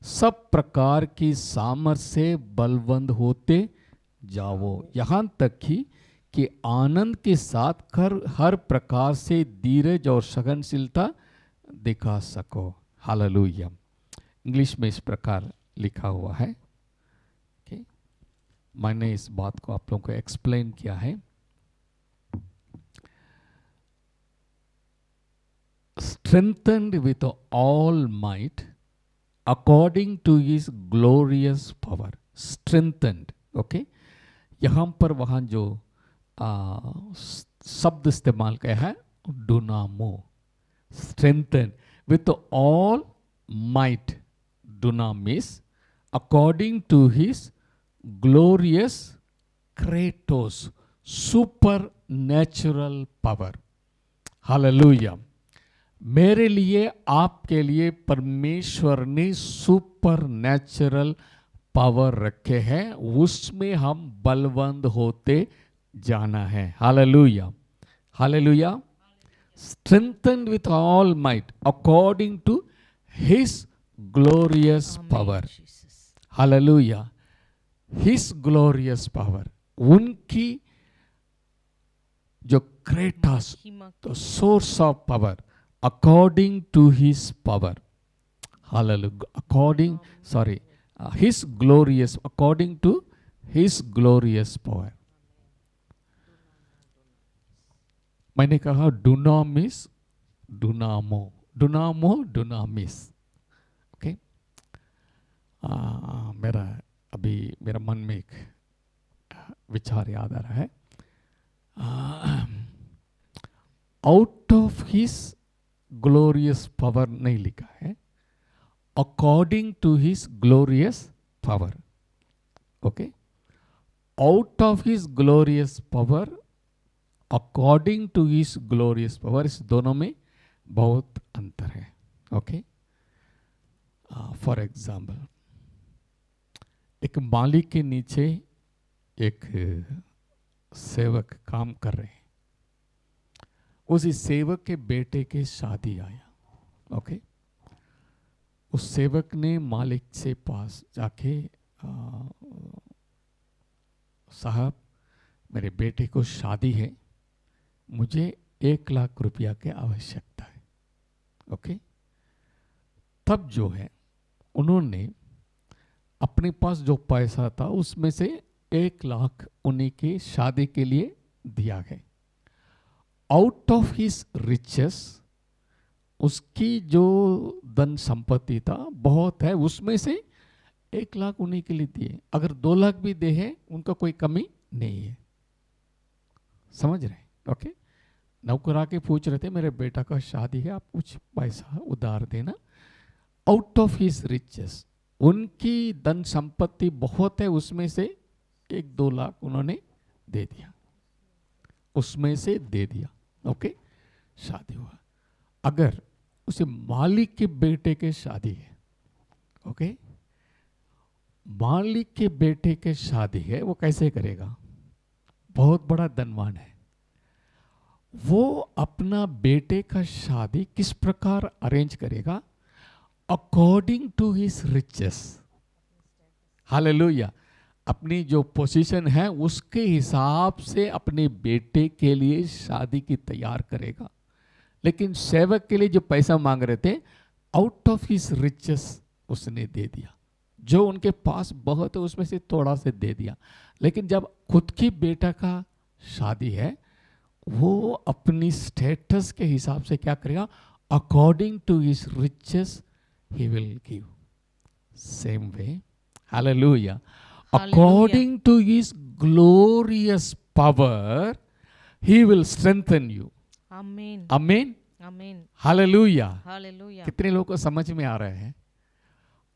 सब प्रकार की सामर्थ्य से बलवंत होते जाओ, यहाँ तक कि आनंद के साथ हर प्रकार से धीरज और सहनशीलता दिखा सको। हालेलुया। इंग्लिश में इस प्रकार लिखा हुआ है। मैंने इस बात को आप लोगों को एक्सप्लेन किया है। Strengthened with all might according to his glorious power. Strengthened, okay. यहाँ पर वहाँ जो शब्द इस्तेमाल किया है डुनामो, स्ट्रेंथन विथ ऑल माइट, डुनामिस, अकॉर्डिंग टू हिज ग्लोरियस क्रेटोस, सुपर नेचुरल पावर। हालेलुया। मेरे लिए, आपके लिए परमेश्वर ने सुपर नेचुरल पावर रखे हैं, उसमें हम बलवंत होते जाना है। Hallelujah, hallelujah. Strengthened with all might according to his glorious power. Hallelujah. His glorious power, उनकी जो क्रेटास, the source of power, according to his power. Hallelujah. According, sorry, his glorious, according to his glorious power। मैंने कहा डुनामिस, डुनामो, डुनामो, डुनामिस, ओके। मेरा मन में एक विचार याद आ रहा है। Out of his glorious power नहीं लिखा है, according to his glorious power, okay। out of his glorious power, according to his glorious power, इस दोनों में बहुत अंतर है, ओके। फॉर एग्जाम्पल, एक मालिक के नीचे एक सेवक काम कर रहे हैं, उसी सेवक के बेटे के शादी आया, ओके। उस सेवक ने मालिक से पास जाके, साहब मेरे बेटे को शादी है, मुझे 1 लाख रुपया की आवश्यकता है, ओके। तब जो है उन्होंने अपने पास जो पैसा था उसमें से 1 लाख उन्हीं की शादी के लिए दिया गया। आउट ऑफ हिज रिचेस, उसकी जो धन संपत्ति था बहुत है, उसमें से 1 लाख उन्हीं के लिए दिए। अगर 2 लाख भी दे है उनका कोई कमी नहीं है, समझ रहे, ओके। नौकर आके पूछ रहे थे मेरे बेटा का शादी है, आप कुछ पैसा उधार देना। आउट ऑफ हिज रिचेस, उनकी धन संपत्ति बहुत है, उसमें से 1-2 लाख उन्होंने दे दिया, उसमें से दे दिया, ओके। शादी हुआ। अगर उसे मालिक के बेटे के शादी है, ओके, मालिक के बेटे के शादी है, वो कैसे करेगा? बहुत बड़ा धनवान है, वो अपना बेटे का शादी किस प्रकार अरेंज करेगा? According to his riches. Hallelujah. अपनी जो पोजीशन है उसके हिसाब से अपने बेटे के लिए शादी की तैयार करेगा। लेकिन सेवक के लिए जो पैसा मांग रहे थे, आउट ऑफ हिज रिचेस उसने दे दिया। जो उनके पास बहुत है उसमें से थोड़ा से दे दिया। लेकिन जब खुद की बेटा का शादी है, वो अपनी स्टेटस के हिसाब से क्या करेगा? According to his riches he will give. Same way, hallelujah, according to his glorious power he will strengthen you. Amen, amen, आमीन, हालेलुया। हालेलुया। कितने लोगों को समझ में आ रहे हैं?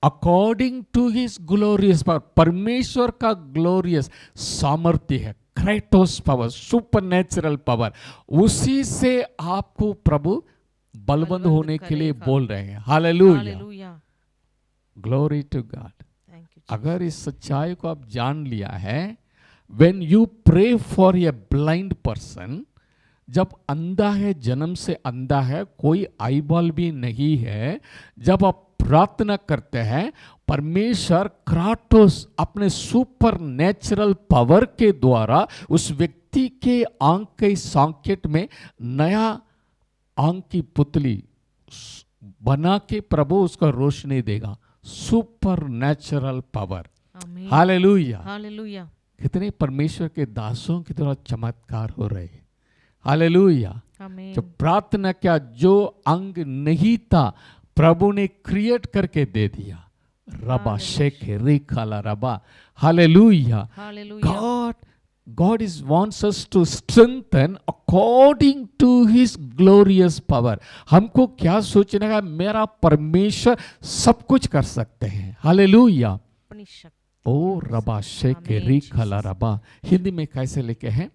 According to his glorious power, परमेश्वर का ग्लोरियस सामर्थ्य है, kratos power, super natural power, उसी से आपको प्रभु बलवंत होने के लिए बोल रहे हैं। Hallelujah, glory to God. अगर इस सच्चाई को आप जान लिया है, when you pray for a blind person, जब अंधा है, जन्म से अंधा है, कोई आईबॉल भी नहीं है, जब आप प्रार्थना करते हैं, परमेश्वर क्राटोस अपने सुपर नेचुरल पावर के द्वारा उस व्यक्ति के आंख के सॉकेट में नया आंख की पुतली बना के प्रभु उसका रोशनी देगा। Super natural power. Hallelujah, hallelujah. कितने परमेश्वर के दासों की तरह चमत्कार हो रहे हैं। हालेलुया। आमीन। जो प्रार्थना किया, जो अंग नहीं था प्रभु ने क्रिएट करके दे दिया। रबा शेख रिखाला रबा। Hallelujah. Hallelujah. God wants us to strengthen according to His glorious power. हमको क्या सोचना है, मेरा परमेश्वर सब कुछ कर सकते हैं। हालेलुया। अपनी शक्ति ओ रबा शेख आमीन, रिखाला जीसस। रबा। हिंदी में कैसे लिखे हैं?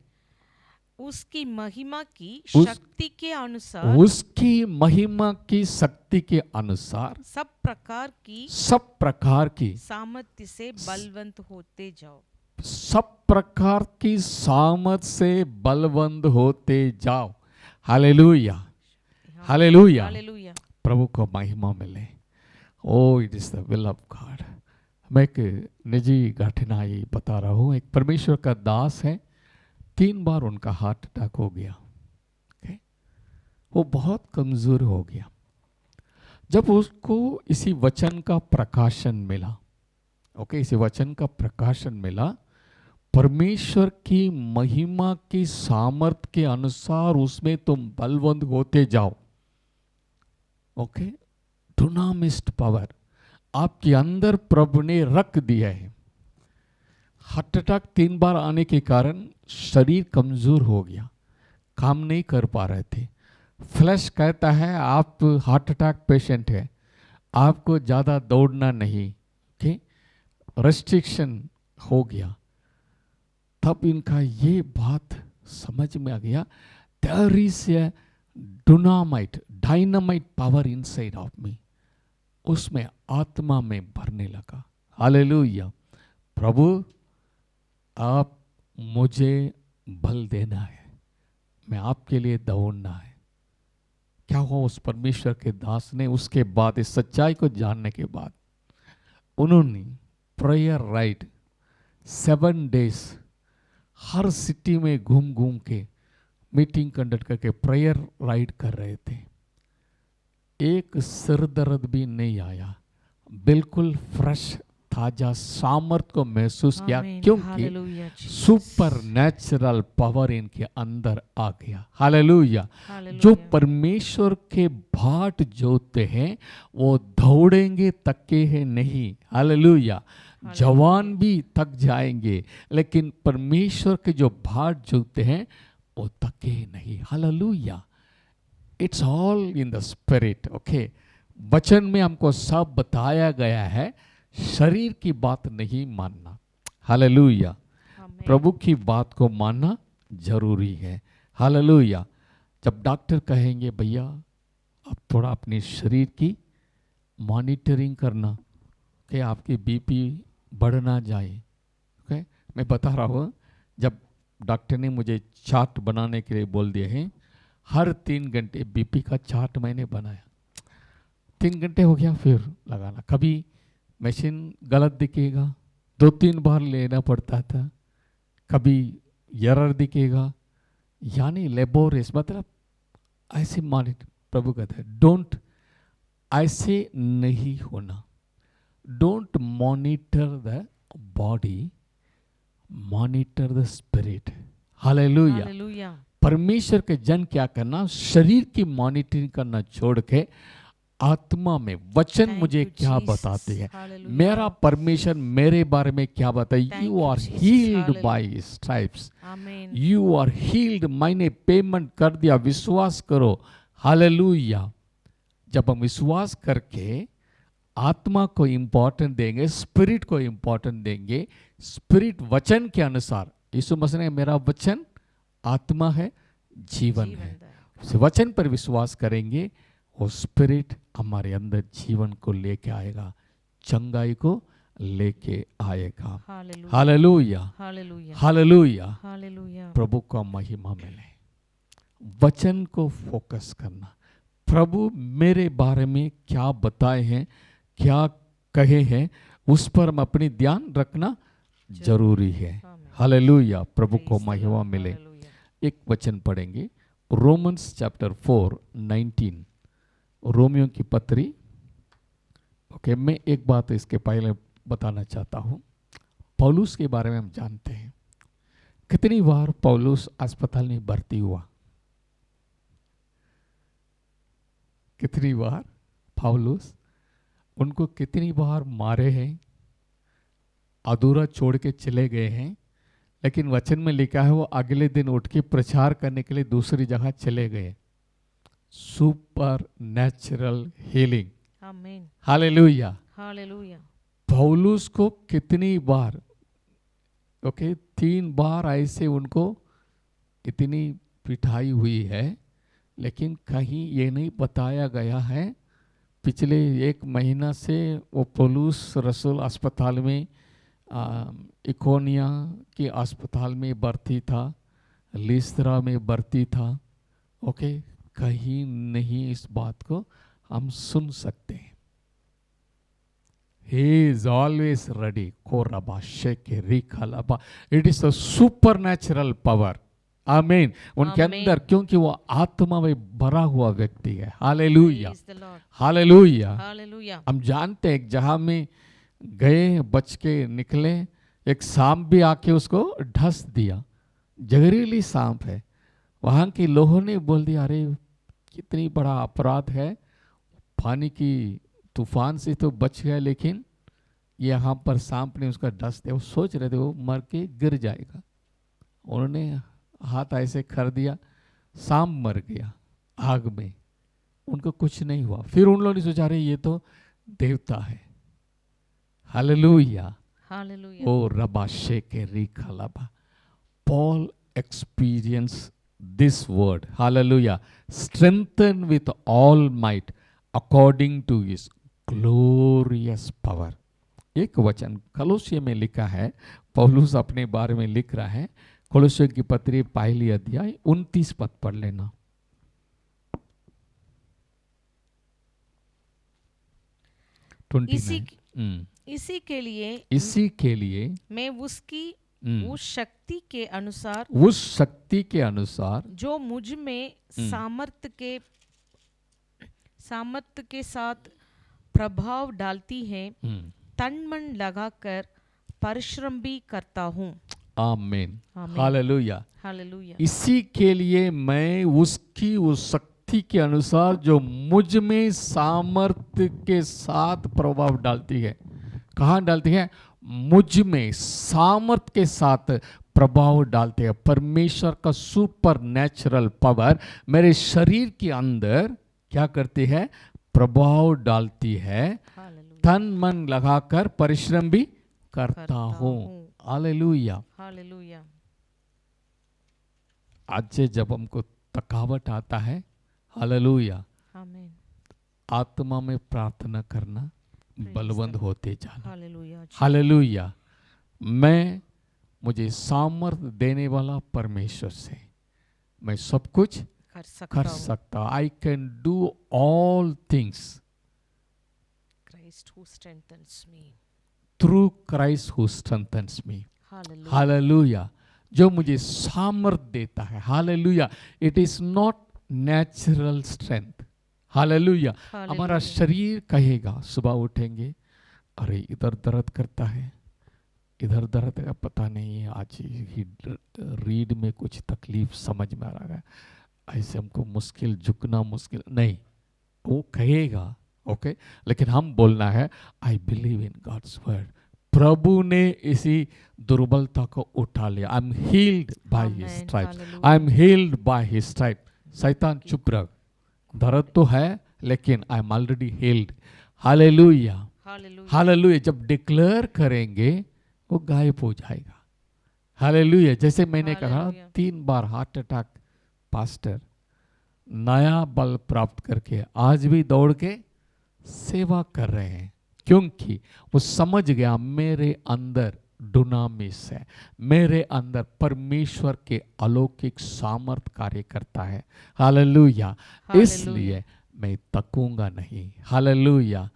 उसकी महिमा की उस- शक्ति के अनुसार उसकी महिमा की शक्ति के अनुसार सब प्रकार की सामर्थ्य से बलवंत होते जाओ। सब प्रकार की सामर्थ से बलवंत होते जाओ। हालेलुया। हालेलुया। हालेलुया। प्रभु को महिमा मिले। Oh it is the will of God. मैं एक निजी घटना ये बता रहा हूँ। एक परमेश्वर का दास है, 3 बार उनका हार्ट अटैक हो गया। okay? वो बहुत कमजोर हो गया। जब उसको इसी वचन का प्रकाशन मिला, इसी वचन का प्रकाशन मिला, परमेश्वर की महिमा की सामर्थ के अनुसार उसमें तुम बलवंत होते जाओ। ओके, डुनामिस्ट पावर आपके अंदर प्रभु ने रख दिया है। हार्ट अटैक 3 बार आने के कारण शरीर कमजोर हो गया, काम नहीं कर पा रहे थे। फ्लैश कहता है आप हार्ट अटैक पेशेंट है, आपको ज़्यादा दौड़ना नहीं। ओके, रेस्ट्रिक्शन हो गया। तब इनका ये बात समझ में आ गया, there is a dynamite power inside of me. उसमें आत्मा में भरने लगा। हालेलुया। प्रभु आप मुझे बल देना है, मैं आपके लिए दौड़ना है। क्या हुआ उस परमेश्वर के दास ने? उसके बाद इस सच्चाई को जानने के बाद उन्होंने प्रेयर राइड 7 days हर सिटी में घूम घूम के मीटिंग कंडक्ट करके प्रेयर राइड कर रहे थे। एक सिर दर्द भी नहीं आया, बिल्कुल फ्रेश ताजा सामर्थ को महसूस किया, आमीन। क्योंकि hallelujah, Jesus. Super natural power इनके अंदर आ गया। हालेलुया। हालेलुया। जो परमेश्वर के बाट जोते हैं वो दौड़ेंगे, तके हैं नहीं। हालेलुया। जवान भी थक जाएंगे, लेकिन परमेश्वर के जो बाट जोते हैं वो तके नहीं। Hallelujah. It's all in the spirit. Okay, वचन में हमको सब बताया गया है, शरीर की बात नहीं मानना। हालेलुया। आमीन। प्रभु की बात को मानना जरूरी है। हालेलुया। जब डॉक्टर कहेंगे भैया आप थोड़ा अपने शरीर की मॉनिटरिंग करना कि आपकी बीपी बढ़ ना जाए। ओके, मैं बता रहा हूँ, जब डॉक्टर ने मुझे चार्ट बनाने के लिए बोल दिए हैं, हर 3 घंटे बीपी का चार्ट मैंने बनाया। 3 घंटे हो गया, फिर लगाना। कभी मशीन गलत दिखेगा, 2-3 बार लेना पड़ता था। कभी एरर दिखेगा, यानी लेबोरेस, मतलब ऐसे मॉनिटर। प्रभु कहता है डोंट, ऐसे नहीं होना। Don't monitor the body, monitor the spirit. Hallelujah. Hallelujah. परमेश्वर के जन क्या करना, शरीर की मॉनिटरिंग करना छोड़ के आत्मा में वचन Thank मुझे you, क्या Jesus. बताते हैं, Hallelujah. मेरा परमेश्वर मेरे बारे में क्या बताए। Thank you you, are Jesus. Healed Hallelujah. By stripes, आमीन। You are healed. मैंने पेमेंट कर दिया, विश्वास करो। हालेलुया। जब हम विश्वास करके आत्मा को इंपॉर्टेंट देंगे, स्पिरिट को इंपॉर्टेंट देंगे, स्पिरिट वचन के अनुसार, यीशु मसीह ने मेरा वचन आत्मा है, जीवन है। उस वचन पर विश्वास करेंगे, वो स्पिरिट हमारे अंदर जीवन को लेके आएगा, चंगाई को लेके आएगा। Hallelujah. Hallelujah. Hallelujah. Hallelujah. Hallelujah. प्रभु का महिमा मिले। वचन को फोकस करना, प्रभु मेरे बारे में क्या बताए हैं, क्या कहे हैं, उस पर हम अपनी ध्यान रखना जरूरी है। आमीन। हालेलुया। प्रभु को Praise the महिमा Lord. मिले। हालेलुया। एक वचन पढ़ेंगे, रोमन्स चैप्टर 4:19। रोमियो की पत्री। ओके, मैं एक बात इसके पहले बताना चाहता हूँ। पौलुस के बारे में हम जानते हैं, कितनी बार पौलुस अस्पताल में भर्ती हुआ, कितनी बार पौलुस, उनको कितनी बार मारे हैं, अधूरा छोड़ के चले गए हैं, लेकिन वचन में लिखा है वो अगले दिन उठ के प्रचार करने के लिए दूसरी जगह चले गए। सुपर नेचुरल हीलिंग, आमीन, हालेलुया। हालेलुया, पौलुस को कितनी बार, ओके, 3 बार ऐसे उनको इतनी पिटाई हुई है, लेकिन कहीं ये नहीं बताया गया है। पिछले 1 महीना से वो पौलुस रसूल अस्पताल में, इकोनिया के अस्पताल में भर्ती था, लिस्त्रा में भर्ती था, ओके, कहीं नहीं इस बात को हम सुन सकते हैं। He is always ready. Koraba, sheke, rikalaba. It is a supernatural power. आमीन। उनके आमीन। अंदर, क्योंकि वो आत्मा में भरा हुआ व्यक्ति है। Hallelujah, Praise the Lord, hallelujah. Hallelujah, हम जानते हैं जहां में गए, बच के निकले, एक सांप भी आके उसको ढस दिया, जहरीली सांप है। वहां के लोगों ने बोल दिया, अरे कितनी बड़ा अपराध है, पानी की तूफान से तो बच गया, लेकिन यहाँ पर सांप ने उसका डस दिया। वो सोच रहे थे वो मर के गिर जाएगा, उन्होंने हाथ ऐसे कर दिया, सांप मर गया आग में, उनको कुछ नहीं हुआ। फिर उन लोगों ने सोचा, अरे ये तो देवता है। हालेलुया, हालेलुया, ओ रबा शेके रिखलाबा। Paul experienced this word, hallelujah, strengthened with all might according to his glorious power. एक वचन कलोसिया में लिखा है, पौलुस अपने बारे में लिख रहा है, कलोसिया की पत्री 1 अध्याय 29 पद पढ़ लेना। इसी के लिए मैं उसकी उस शक्ति के अनुसार जो मुझ में सामर्थ्य के साथ प्रभाव डालती है, तन मन लगाकर परिश्रम भी करता हूँ। आमीन, आमीन, हालेलुया, हालेलुया। इसी के लिए मैं उसकी उस शक्ति के अनुसार जो मुझ में सामर्थ्य के साथ प्रभाव डालती है। कहाँ डालती है? मुझ में सामर्थ्य के साथ प्रभाव डालते हैं। परमेश्वर का सुपर नेचुरल पावर मेरे शरीर के अंदर क्या करती है? प्रभाव डालती है। तन मन लगाकर परिश्रम भी करता हूँ। Hallelujah, hallelujah. आज से जब हमको थकावट आता है, हालेलुया, आमीन, आत्मा में प्रार्थना करना, बलवंत होते जाना। Hallelujah, hallelujah. मुझे सामर्थ्य देने वाला परमेश्वर से मैं सब कुछ कर सकता। I can do all things Christ who strengthens me. Through Christ who strengthens me. Hallelujah. Hallelujah, जो मुझे सामर्थ्य देता है। Hallelujah, it is not natural strength. Hallelujah, हमारा शरीर कहेगा, सुबह उठेंगे, अरे इधर दर्द करता है, इधर दर्द का पता नहीं है, आज ही रीढ़ में कुछ तकलीफ समझ में आ रहा है, ऐसे हमको मुश्किल, झुकना मुश्किल नहीं, वो कहेगा, ओके। लेकिन हम बोलना है, I believe in God's word. प्रभु ने इसी दुर्बलता को उठा लिया। I am healed by his stripes, I am healed by his stripe. शैतान चुप रह, दर्द तो है लेकिन I am already healed. Hallelujah, hallelujah. जब डिक्लेयर करेंगे वो गायब हो जाएगा। हालेलुया। जैसे मैंने कहा 3 बार हार्ट अटैक, पास्टर नया बल प्राप्त करके आज भी दौड़ के सेवा कर रहे हैं, क्योंकि वो समझ गया मेरे अंदर डुनामिस है, मेरे अंदर परमेश्वर के अलौकिक सामर्थ कार्य करता है। हालेलुया। इसलिए मैं तकूंगा नहीं। Hallelujah,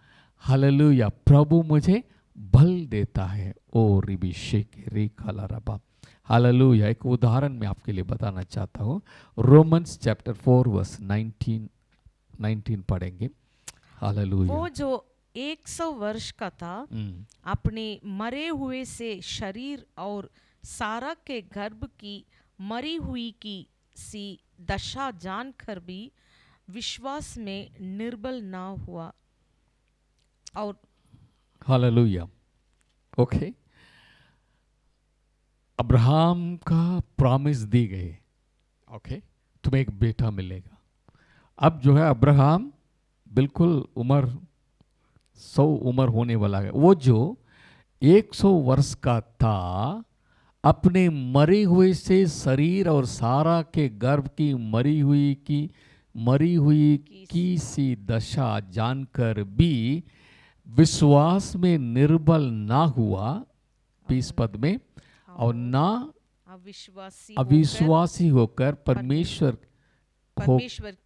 hallelujah. प्रभु मुझे बल देता है। ओ रिबिशेक रिखाला रबा। हालेलुया। एक उदाहरण मैं आपके लिए बताना चाहता हूँ। रोमन्स चैप्टर 4 वर्स 19 पढ़ेंगे। हालेलुया। 100 वर्ष का था, अपने मरे हुए से शरीर और सारा के गर्भ की मरी हुई की सी दशा जानकर भी विश्वास में निर्बल ना हुआ और हालेलुया। ओके, अब्राहम का प्रॉमिस दी गई, ओके, तुम्हें एक बेटा मिलेगा। अब जो है अब्राहम बिल्कुल उम्र 100 उम्र होने वाला है। वो जो 100 वर्ष का था, अपने मरे हुए से शरीर और सारा के गर्भ की मरी हुई की सी दशा जानकर भी विश्वास में निर्बल ना हुआ, 20 पद में, और ना अविश्वासी होकर परमेश्वर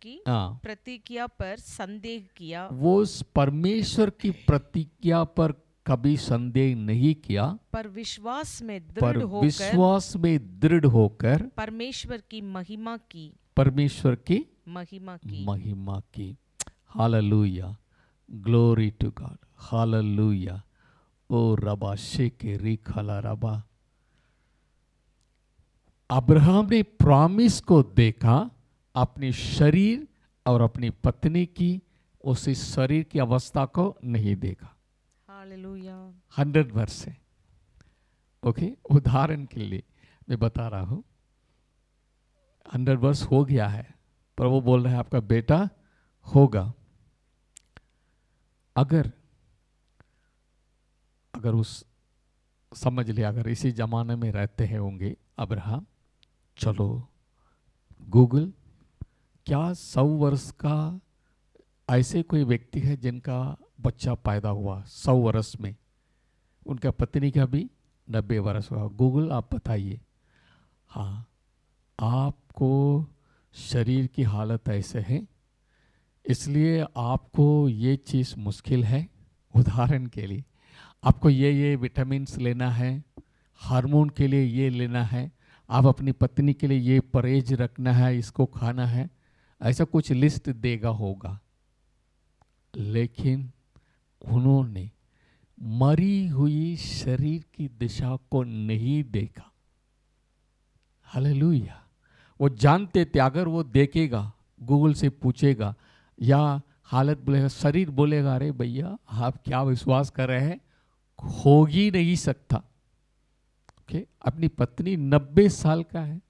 की हाँ, प्रतिज्ञा पर संदेह किया। वो परमेश्वर की प्रतिज्ञा पर कभी संदेह नहीं किया, पर विश्वास में दृढ़ होकर परमेश्वर की महिमा की। Hallelujah, glory to God, hallelujah. ओ रबा शेके री खला रबा। अब्राहम ने प्रॉमिस को देखा, अपने शरीर और अपनी पत्नी की उस शरीर की अवस्था को नहीं देखा। हालेलुया। 100 वर्ष से, ओके, उदाहरण के लिए मैं बता रहा हूं, 100 वर्ष हो गया है, पर वो बोल रहे हैं आपका बेटा होगा। अगर उस समझ लिया, अगर इसी जमाने में रहते हैं होंगे अब्राहम, चलो गूगल, क्या 100 वर्ष का ऐसे कोई व्यक्ति है जिनका बच्चा पैदा हुआ 100 वर्ष में, उनका पत्नी का भी 90 वर्ष हुआ? गूगल आप बताइए। हाँ, आपको शरीर की हालत ऐसे है, इसलिए आपको ये चीज़ मुश्किल है। उदाहरण के लिए आपको ये विटामिन्स लेना है, हार्मोन के लिए ये लेना है, आप अपनी पत्नी के लिए ये परहेज रखना है, इसको खाना है, ऐसा कुछ लिस्ट देगा होगा। लेकिन उन्होंने मरी हुई शरीर की दिशा को नहीं देखा। हालेलुया। वो जानते थे अगर वो देखेगा, गूगल से पूछेगा या हालत बोलेगा, शरीर बोलेगा अरे भैया आप क्या विश्वास कर रहे हैं, हो ही नहीं सकता। ओके, अपनी पत्नी 90 साल का है,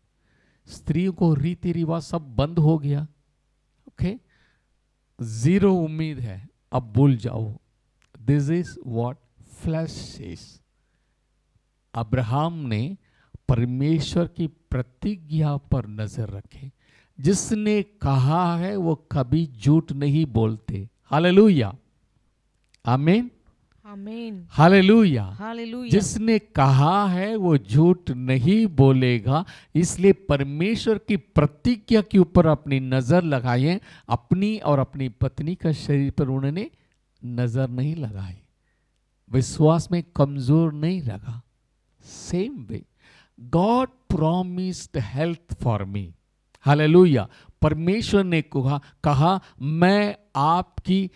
स्त्रियों को रीति रिवाज सब बंद हो गया, ओके, जीरो उम्मीद है, अब भूल जाओ। This is what flash says. Abraham ने परमेश्वर की प्रतिज्ञा पर नजर रखे, जिसने कहा है वो कभी झूठ नहीं बोलते। हालेलुया, आमीन, आमीन, हालेलुया, हालेलुया। जिसने कहा है वो झूठ नहीं बोलेगा। इसलिए परमेश्वर की प्रतिज्ञा के ऊपर अपनी नजर लगाइए। अपनी और अपनी पत्नी का शरीर पर उन्होंने नजर नहीं लगाई, विश्वास में कमजोर नहीं लगा। Same way God promised health for me. Hallelujah. परमेश्वर ने कहा मैं आपकी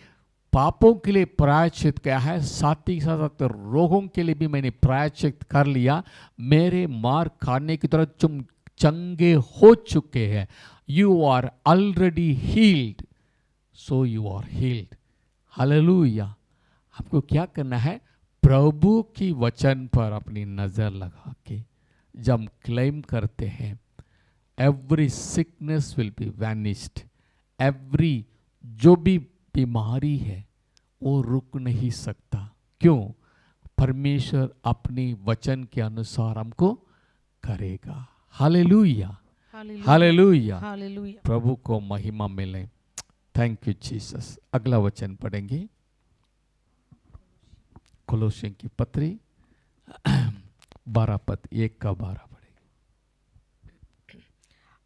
पापों के लिए प्रायश्चित किया है, साथ ही साथ रोगों के लिए भी मैंने प्रायश्चित कर लिया। मेरे मार खाने की तरह तुम चंगे हो चुके हैं। You are already healed, so you are healed. Hallelujah. आपको क्या करना है? प्रभु की वचन पर अपनी नजर लगा के जब हम क्लेम करते हैं, every sickness will be vanished. Every जो भी बीमारी है वो रुक नहीं सकता। क्यों? परमेश्वर अपनी वचन के अनुसार हमको करेगा। Hallelujah, hallelujah, hallelujah. प्रभु को महिमा मिले। Thank you Jesus. अगला वचन पढ़ेंगे, कोलोसियों की पत्री 12 पद 1 का 12 पढ़ेंगे।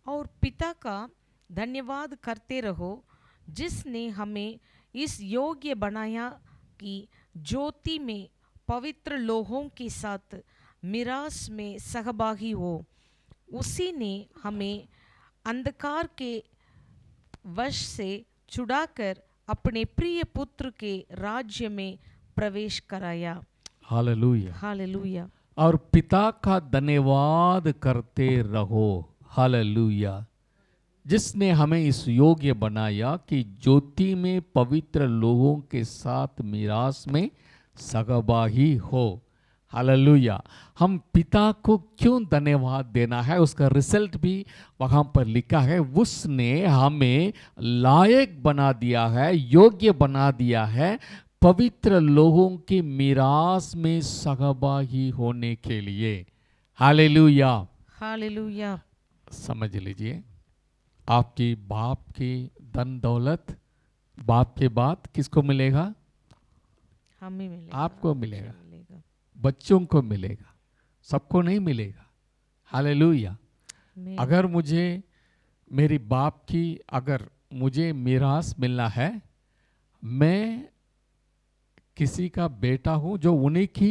और पिता का धन्यवाद करते रहो, जिसने हमें इस योग्य बनाया कि ज्योति में पवित्र लोगों के साथ मिरास में सहभागी हो। उसी ने हमें अंधकार के वश से छुड़ाकर अपने प्रिय पुत्र के राज्य में प्रवेश कराया। हालेलुया। हालेलुया। और पिता का धन्यवाद करते रहो। हालेलुया। जिसने हमें इस योग्य बनाया कि ज्योति में पवित्र लोगों के साथ मीरास में सहभागी हो। हालेलुया। हम पिता को क्यों धन्यवाद देना है, उसका रिजल्ट भी वहां पर लिखा है। उसने हमें लायक बना दिया है, योग्य बना दिया है पवित्र लोगों की मीरास में सहभागी होने के लिए। हालेलुया। हालेलुया। समझ लीजिए, आपकी बाप की धन दौलत बाप के बाद किसको मिलेगा? हमें मिलेगा, आपको मुझे मिलेगा, मिलेगा। बच्चों को मिलेगा, सबको नहीं मिलेगा। हालेलुया। आमीन। अगर मुझे मेरी बाप की अगर मुझे मीरास मिलना है, मैं किसी का बेटा हूं जो उन्हीं की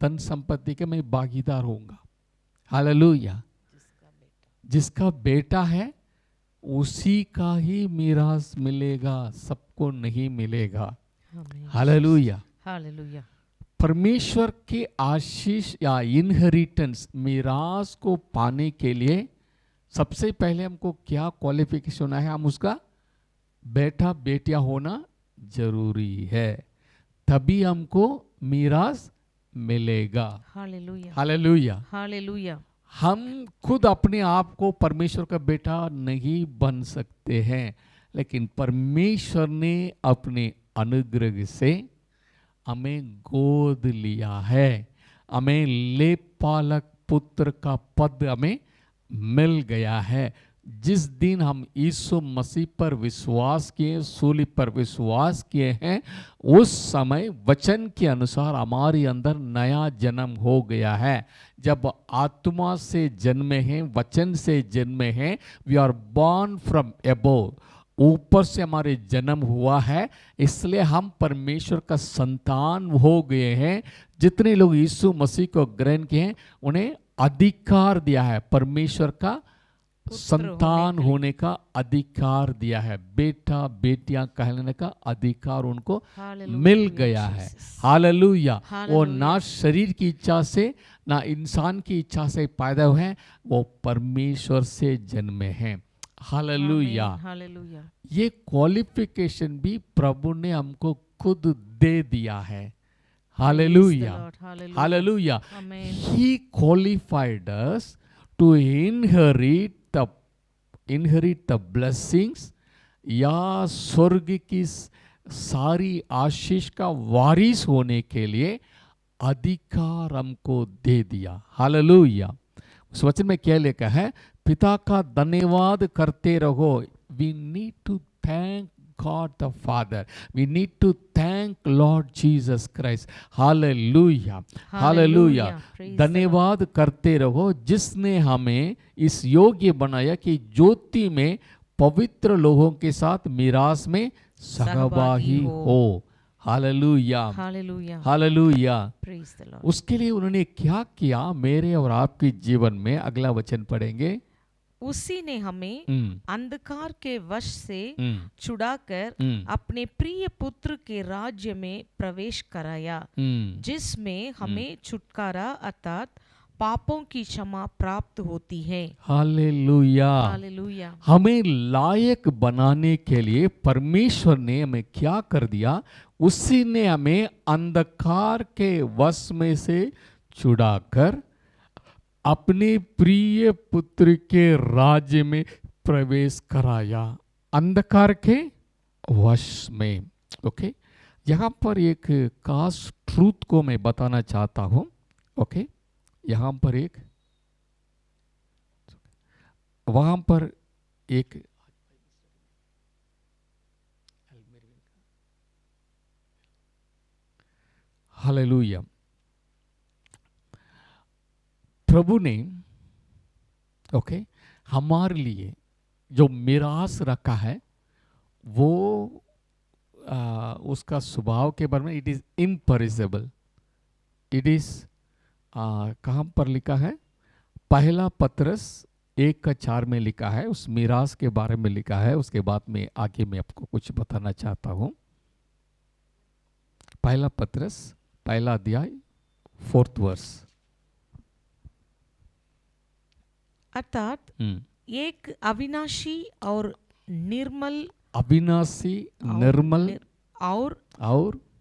धन संपत्ति के मैं भागीदार होऊंगा। हालेलुया। जिसका बेटा है उसी का ही मीरास मिलेगा, सबको नहीं मिलेगा। आमीन। हालेलुया। हालेलुया। परमेश्वर के आशीष या इनहेरिटेंस मीरास को पाने के लिए सबसे पहले हमको क्या क्वालिफिकेशन होना है? हम उसका बेटा बेटिया होना जरूरी है, तभी हमको मीरास मिलेगा। हालेलुया। हालेलुया। हालेलुया। हम खुद अपने आप को परमेश्वर का बेटा नहीं बन सकते हैं, लेकिन परमेश्वर ने अपने अनुग्रह से हमें गोद लिया है, हमें लेपालक पुत्र का पद हमें मिल गया है। जिस दिन हम यीशु मसीह पर विश्वास किए, सूली पर विश्वास किए हैं, उस समय वचन के अनुसार हमारे अंदर नया जन्म हो गया है। जब आत्मा से जन्मे हैं, वचन से जन्मे हैं, we are born from above, ऊपर से हमारे जन्म हुआ है, इसलिए हम परमेश्वर का संतान हो गए हैं। जितने लोग यीशु मसीह को ग्रहण किए हैं, उन्हें अधिकार दिया है, परमेश्वर का संतान होने का अधिकार दिया है, बेटा बेटियां कहलाने का अधिकार उनको मिल गया है। हालेलुया। वो ना शरीर की इच्छा से ना इंसान की इच्छा से पैदा हुए हैं, वो परमेश्वर से जन्मे हैं। हालेलुया। हालेलुया। ये क्वालिफिकेशन भी प्रभु ने हमको खुद दे दिया है। Hallelujah. Hallelujah. He qualified us to inherit the blessings या स्वर्ग की सारी आशीष का वारिस होने के लिए अधिकार हमको दे दिया। हालेलुया। उस वचन में क्या लिखा है? पिता का धन्यवाद करते रहो। We need to thank God the Father. We need to thank Lord Jesus Christ. Hallelujah. Hallelujah. धन्यवाद करते रहो जिसने हमें इस योग्य बनाया कि ज्योति में पवित्र लोगों के साथ मीरास में सहभागी हो। Hallelujah. Hallelujah. Hallelujah. Praise the Lord. उसके लिए उन्होंने क्या किया मेरे और आपके जीवन में? अगला वचन पढ़ेंगे। उसी ने हमें अंधकार के वश से छुड़ाकर अपने प्रिय पुत्र के राज्य में प्रवेश कराया, जिसमें हमें छुटकारा अर्थात पापों की क्षमा प्राप्त होती है। हालेलुया। हालेलुया। हमें लायक बनाने के लिए परमेश्वर ने हमें क्या कर दिया? उसी ने हमें अंधकार के वश में से छुड़ाकर अपने प्रिय पुत्र के राज्य में प्रवेश कराया। अंधकार के वश में। ओके, यहाँ पर एक खास ट्रूथ को मैं बताना चाहता हूँ। ओके, यहाँ पर एक वहाँ पर एक हालेलुया। प्रभु ने हमारे लिए जो मिरास रखा है वो उसका स्वभाव के बारे में इट इज इम्परिजेबल। इट इज कहाँ पर लिखा है? पहला पत्रस 1:4 में लिखा है, उस मीरास के बारे में लिखा है। उसके बाद में आगे मैं आपको कुछ बताना चाहता हूँ। पहला पत्रस पहला अध्याय 4th वर्स। अर्थात एक अविनाशी और निर्मल अविनाशी, निर्मल और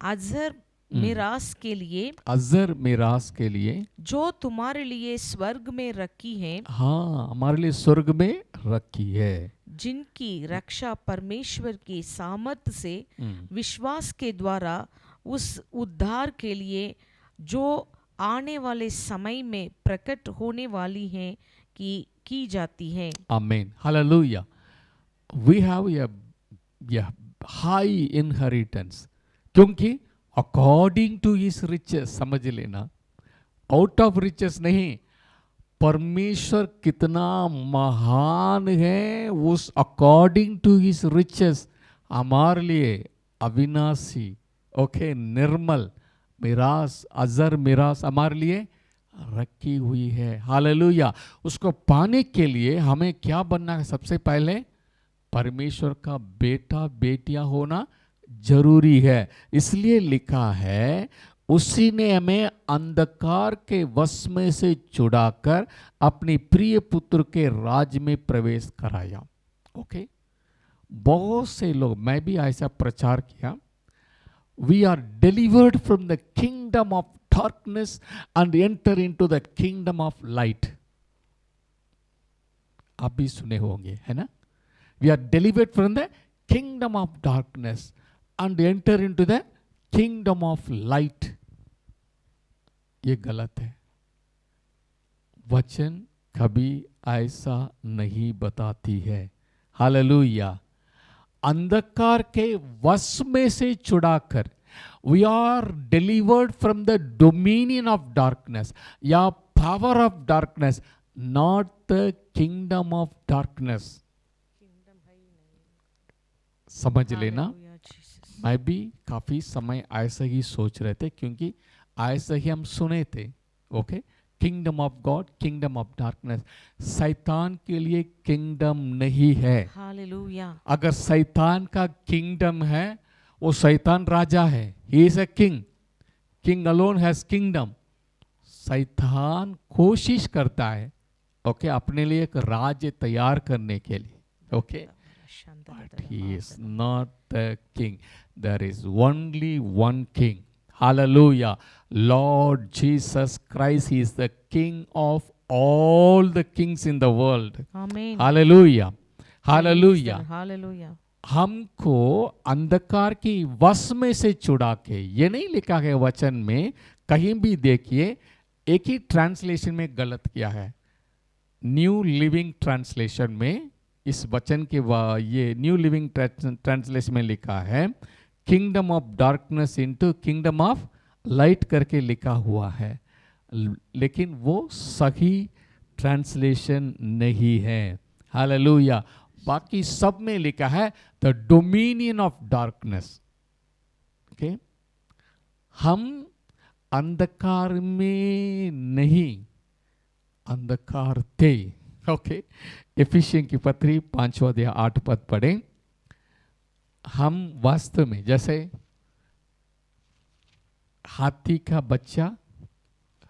अजर मिरास के लिए, अजर मिरास के लिए जो तुम्हारे लिए स्वर्ग में रखी है, हाँ, हमारे लिए स्वर्ग में रखी है, जिनकी रक्षा परमेश्वर की सामर्थ्य से विश्वास के द्वारा उस उद्धार के लिए जो आने वाले समय में प्रकट होने वाली है की जाती है। Amen, hallelujah. We have a high inheritance, क्योंकि अकॉर्डिंग टू हिज रिचेस, समझ लेना, आउट ऑफ रिचेस नहीं, परमेश्वर कितना महान है, उस अकॉर्डिंग टू हिज रिचेस हमारे लिए अविनाशी, ओके, निर्मल मिरास, अजर मिरास हमारे लिए रखी हुई है। हालेलुया। उसको पाने के लिए हमें क्या बनना है? सबसे पहले परमेश्वर का बेटा बेटियां होना जरूरी है। इसलिए लिखा है, उसी ने हमें अंधकार के वश में से छुड़ाकर अपनी प्रिय पुत्र के राज में प्रवेश कराया। ओके, बहुत से लोग, मैं भी ऐसा प्रचार किया, we are delivered from the kingdom of darkness and enter into the kingdom of light. आप भी सुने होंगे, है ना? We are delivered from the kingdom of darkness and enter into the kingdom of light. ये गलत है। वचन कभी ऐसा नहीं बताती है। हालेलुया। अंधकार के वश में से छुड़ाकर, we are delivered from the dominion of darkness या power of darkness, not the kingdom of darkness. समझ लेना। मैं भी काफी समय ऐसा ही सोच रहे थे, क्योंकि ऐसा ही हम सुने थे। Okay, kingdom of God, kingdom of darkness. शैतान के लिए किंगडम नहीं है। हालेलुया। अगर शैतान का किंगडम है, वो शैतान राजा है, he is a king, king alone has kingdom. शैतान कोशिश करता है, ओके, अपने लिए एक राज्य तैयार करने के लिए, okay, but he is not the king. There is only one king. Hallelujah. Lord Jesus Christ, he is the king of all the kings in the world. Amen. Hallelujah. Hallelujah. Hallelujah. हमको अंधकार की वश में से छुड़ा के, ये नहीं लिखा है वचन में, कहीं भी देखिए, एक ही ट्रांसलेशन में गलत किया है। न्यू लिविंग ट्रांसलेशन में इस वचन के ये न्यू लिविंग ट्रांसलेशन में लिखा है kingdom of darkness into kingdom of light करके लिखा हुआ है, लेकिन वो सही ट्रांसलेशन नहीं है। हालेलुया। बाकी सब में लिखा है the dominion of darkness. Okay, हम अंधकार में नहीं, अंधकार थे। ओके, एफिशियन की पत्री 5वां अध्याय 8 पद पढ़ें। हम वास्तव में जैसे हाथी का बच्चा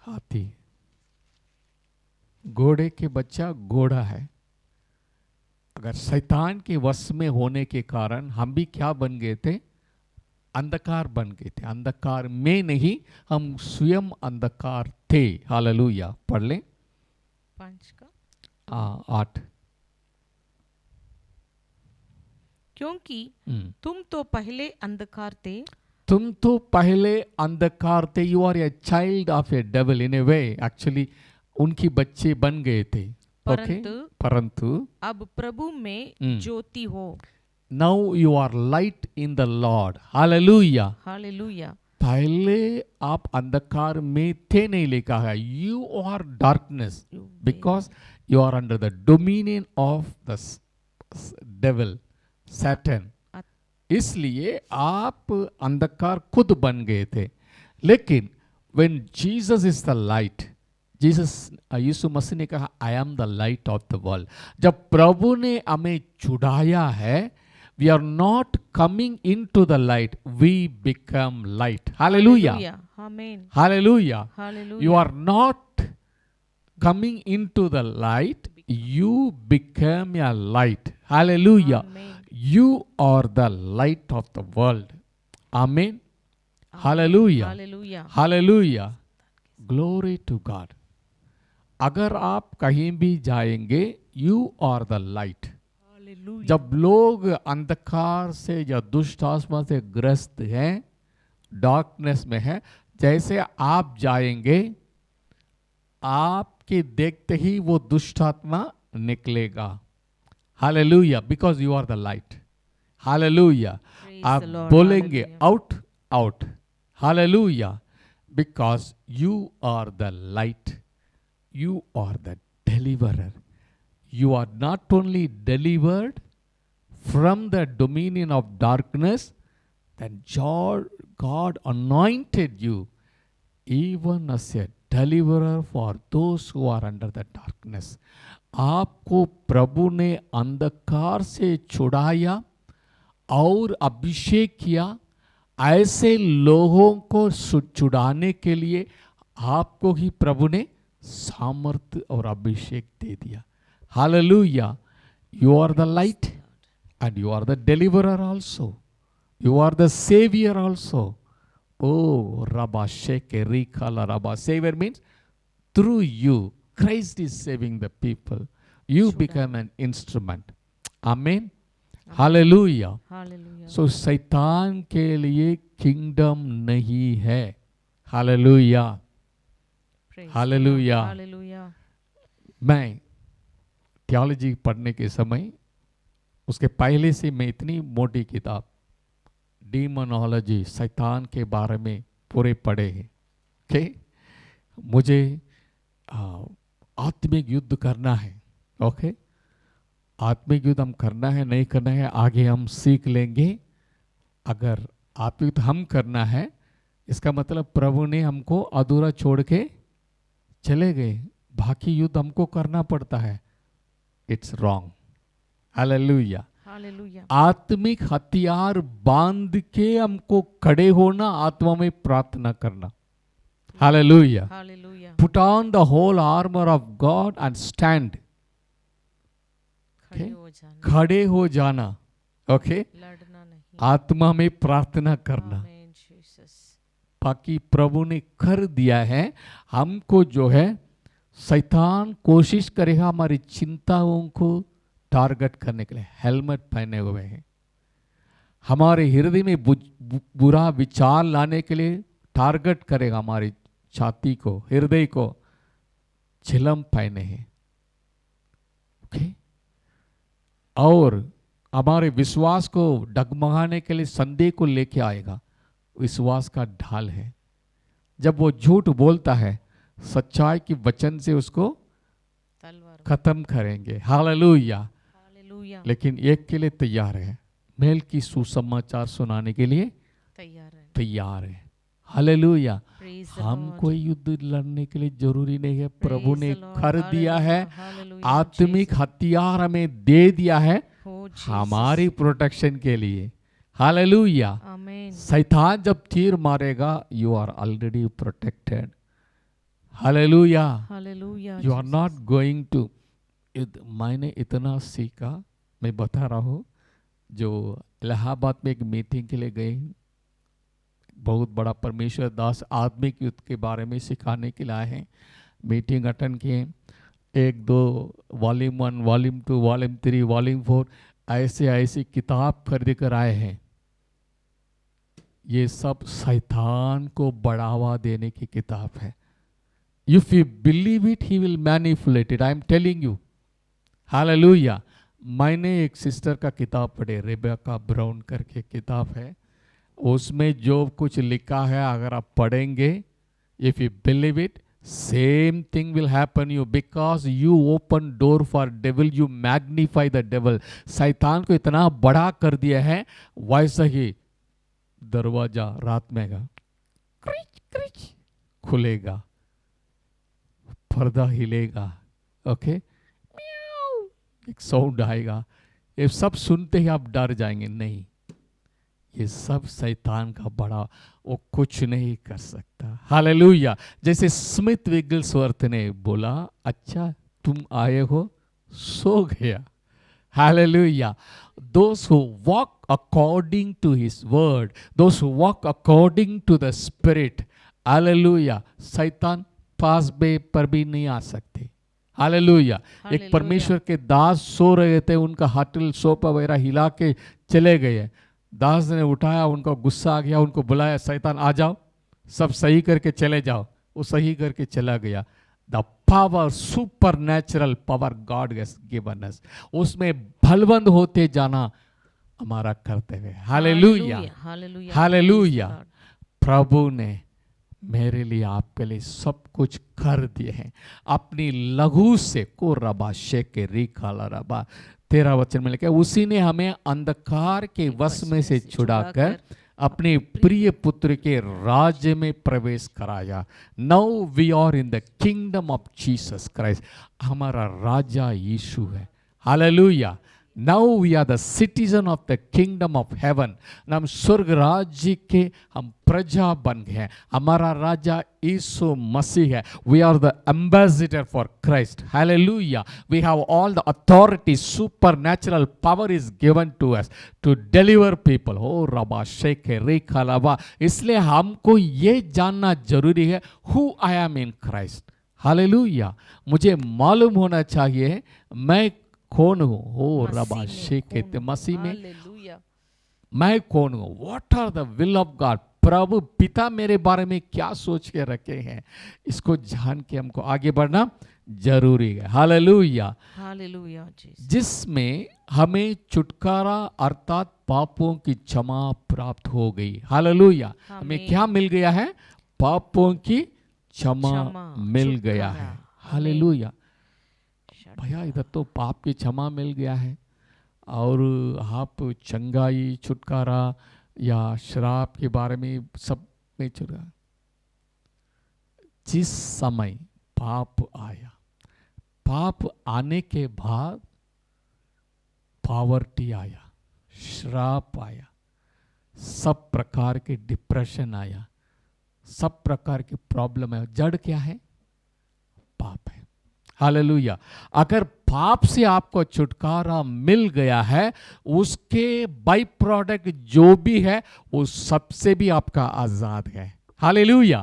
हाथी, घोड़े के बच्चा घोड़ा है। अगर शैतान के वश में होने के कारण हम भी क्या बन गए थे? अंधकार बन गए थे। अंधकार में नहीं, हम स्वयं अंधकार थे। हालेलुया। पढ़ लें 5 का 8। क्योंकि तुम तो पहले अंधकार थे, तुम तो पहले अंधकार थे। You are a child of a devil in a way. Actually उनकी बच्चे बन गए थे, परंतु अब प्रभु में ज्योति हो। Now you are light in the Lord. Hallelujah. Hallelujah. पहले आप अंधकार में थे नहीं लिखा है, you are darkness because you are under the dominion of the devil, Satan. इसलिए आप अंधकार खुद बन गए थे। लेकिन when Jesus is the light, Yeshu Masih ने कहा I am the light of the world. जब प्रभु ने हमें छुड़ाया है, we are not coming in to the light, we become light. Hallelujah, आमीन, hallelujah. Hallelujah. You are not coming into the light, you become a light. Hallelujah. Amen. You are the light of the world. Amen. Hallelujah. Hallelujah, Hallelujah. Glory to God. अगर आप कहीं भी जाएंगे, you are the light. Hallelujah. जब लोग अंधकार से या दुष्ट आत्मा से ग्रस्त हैं, डार्कनेस में है, जैसे आप जाएंगे, आपके देखते ही वो दुष्ट आत्मा निकलेगा। Hallelujah, because you are the light. Hallelujah. Praise आप the Lord. बोलेंगे Hallelujah. Out out. Hallelujah, because you are the light, you are the deliverer. You are not only delivered from the dominion of darkness, then God anointed you even as a deliverer for those who are under the darkness. आपको प्रभु ने अंधकार से छुड़ाया और अभिषेक किया। ऐसे लोगों को छुड़ाने के लिए आपको ही प्रभु ने सामर्थ्य और अभिषेक दे दिया। Hallelujah. You are the light and you are the deliverer also. You are the savior also. Oh, Rabba Sheke Rikala Rabba. Savior means through you, Christ is saving the people. You become an instrument. Amen. Hallelujah. Hallelujah. So शैतान के लिए किंगडम नहीं है। Hallelujah. Praise the Lord. Hallelujah. Hallelujah. मैं थियोलॉजी पढ़ने के समय, उसके पहले से मैं इतनी मोटी किताब डीमोनोलॉजी, शैतान के बारे में पूरे पढ़े हैं कि मुझे आत्मिक युद्ध करना है। ओके, आत्मिक युद्ध हम करना है, नहीं करना है, आगे हम सीख लेंगे। अगर आत्मिक युद्ध हम करना है, इसका मतलब प्रभु ने हमको अधूरा छोड़ के चले गए, बाकी युद्ध हमको करना पड़ता है। It's wrong. हालेलुया। हालेलुया। आत्मिक हथियार बांध के हमको खड़े होना, आत्मा में प्रार्थना करना। Hallelujah. Hallelujah. Put on the whole armour of God and stand. खड़े हो जाना, खड़े हो जाना। ओके, लड़ना नहीं। आत्मा में प्रार्थना करना। आमीन, जीसस। बाकी प्रभु ने कर दिया है। हमको जो है, शैतान कोशिश करेगा हमारी चिंताओं को टारगेट करने के लिए। हेलमेट पहने हुए हैं, हमारे हृदय में बुरा विचार लाने के लिए टारगेट करेगा हमारी छाती को, हृदय को। छिलम पहने हैं। ओके, और हमारे विश्वास को डगमगाने के लिए संदेह को लेके आएगा। विश्वास का ढाल है। जब वो झूठ बोलता है, सच्चाई की वचन से उसको तलवार। खत्म करेंगे। हालेलुया। हालेलुया। लेकिन एक के लिए तैयार है, मेल की सुसमाचार सुनाने के लिए तैयार है। तैयार है। हालेलुया। Praise the हम Lord. कोई युद्ध लड़ने के लिए जरूरी नहीं है, प्रभु Praise ने the Lord. कर दिया है। Hallelujah. Hallelujah, आत्मिक Jesus. हथियार हमें दे दिया है Oh, Jesus. हमारी प्रोटेक्शन के लिए। हालेलुया। Amen. शैतान जब तीर मारेगा, you are already protected. Hallelujah. Hallelujah, you are Jesus. Not going to. मैंने इतना सीखा, मैं बता रहा हूँ। जो इलाहाबाद में एक मीटिंग के लिए गए, बहुत बड़ा परमेश्वर दास आत्मिक युद्ध के बारे में सिखाने के लिए आए हैं। मीटिंग अटेंड किए, 1, 2, वॉल्यूम 1, वॉल्यूम 2, वॉल्यूम 3, वॉल्यूम 4 ऐसे ऐसी किताब खरीद कर आए हैं। ये सब शैतान को बढ़ावा देने की किताब है। If you believe it, he will manipulate it. I am telling you. Hallelujah. मैंने एक सिस्टर का किताब पढ़े, रेबेका ब्राउन करके किताब है। उसमें जो कुछ लिखा है, अगर आप पढ़ेंगे, if you believe it, same thing will happen you, because you open door for devil, you magnify the devil. शैतान को इतना बड़ा कर दिया है, वैसा ही दरवाजा रात में का क्रिच क्रिच खुलेगा। पर्दा हिलेगा, ओके, एक साउंड आएगा, ये सब सुनते ही आप डर जाएंगे। नहीं, ये सब शैतान का बड़ा, वो कुछ नहीं कर सकता। हालेलुया। जैसे स्मिथ विगल्सवर्थ ने बोला, अच्छा तुम आए हो, सो गया। Hallelujah. Those who walk according to His word, those who walk according to the Spirit, Hallelujah. शैतान पास बे पर भी नहीं आ सकते। Hallelujah. एक Hallelujah. परमेश्वर के दास सो रहे थे, उनका हटल सोफा वगैरह हिला के चले गए। दास ने उठाया, उनको गुस्सा आ गया, उनको बुलाया, शैतान आ जाओ, सब सही करके चले जाओ। वो सही करके चला गया। The power, super natural power God has given us, उसमें बलवंत होते जाना हमारा कर्तव्य है। Hallelujah, Hallelujah. Hallelujah. Praise God. प्रभु ने मेरे लिए, आपके लिए सब कुछ कर दिए हैं। अपनी लघु से को रबा शेके री काला रबा, 13 वचन में लिखा है, उसी ने हमें अंधकार के वश में से छुड़ाकर अपने प्रिय पुत्र के राज्य में प्रवेश कराया। Now we are in the kingdom of Jesus Christ. हमारा राजा यीशु है। Hallelujah. Now we are the citizen of the kingdom of heaven. हम स्वर्ग राज्य के हम प्रजा बन गए हैं। हमारा राजा यीशु मसीह है। We are the ambassador for Christ. Hallelujah. We have all the authority, super natural power is given to us to deliver people. हो रबा शेखे रेखा लबा। इसलिए हमको ये जानना जरूरी है, who I am in Christ. Hallelujah. मुझे मालूम होना चाहिए मैं कौन हूँ। हो रबा शेखे, मसीह में Hallelujah. मैं कौन हूँ। What are the will of God. प्रभु पिता मेरे बारे में क्या सोच के रखे हैं, इसको जान के हमको आगे बढ़ना जरूरी है। हालेलुया। Hallelujah, Jesus. जिसमें हमें छुटकारा अर्थात पापों की क्षमा प्राप्त हो गई। हालेलुया। हमें आमीन। क्या मिल गया है? पापों की क्षमा क्षमा, मिल गया है। छुटकारा। हालेलुया। Shut भैया इधर तो पाप की क्षमा मिल गया है, और आप चंगाई, छुटकारा या श्राप के बारे में सब में छुटकारा। जिस समय पाप आया, पाप आने के बाद पॉवर्टी आया, श्राप आया, सब प्रकार के डिप्रेशन आया, सब प्रकार की प्रॉब्लम है। जड़ क्या है? पाप है। हालेलुया। अगर पाप से आपको छुटकारा मिल गया है, उसके बाई प्रोडक्ट जो भी है वो सबसे भी आपका आजाद है। Hallelujah,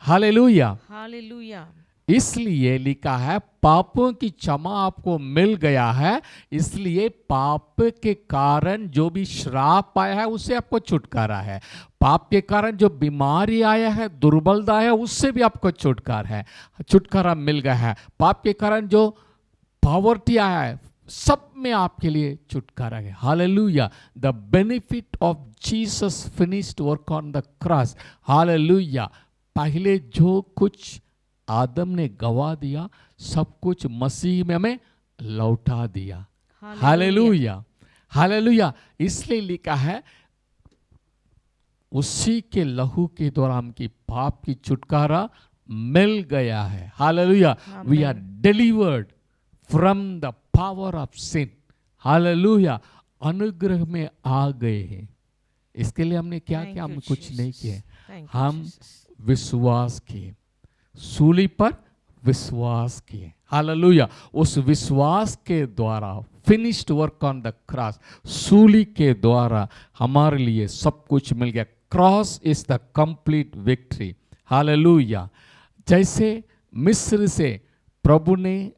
hallelujah. Hallelujah. इसलिए लिखा है पापों की क्षमा आपको मिल गया है, इसलिए पाप के कारण जो भी श्राप आया है उससे आपको छुटकारा है। पाप के कारण जो बीमारी आया है, दुर्बलता है, उससे भी आपको छुटकारा मिल गया है। पाप के कारण जो पॉवर्टी आया है, सब में आपके लिए छुटकारा है। Hallelujah. The benefit of Jesus finished work on the cross. Hallelujah. पहले जो कुछ आदम ने गवा दिया, सब कुछ मसीह में हमें लौटा दिया। Hallelujah, hallelujah. इसलिए लिखा है उसी के लहू के द्वारा हमकी पाप की छुटकारा मिल गया है। Hallelujah. We are delivered from the power of sin. Hallelujah. अनुग्रह में आ गए हैं। इसके लिए हमने क्या Thank किया? you, हमने कुछ नहीं Jesus. किया। Thank you, हम Jesus. विश्वास किए, सूली पर विश्वास किए। हालेलुया। उस विश्वास के द्वारा finished work on the cross, सूली के द्वारा हमारे लिए सब कुछ मिल गया। Cross is the complete victory. Hallelujah. जैसे मिस्र से प्रभु ने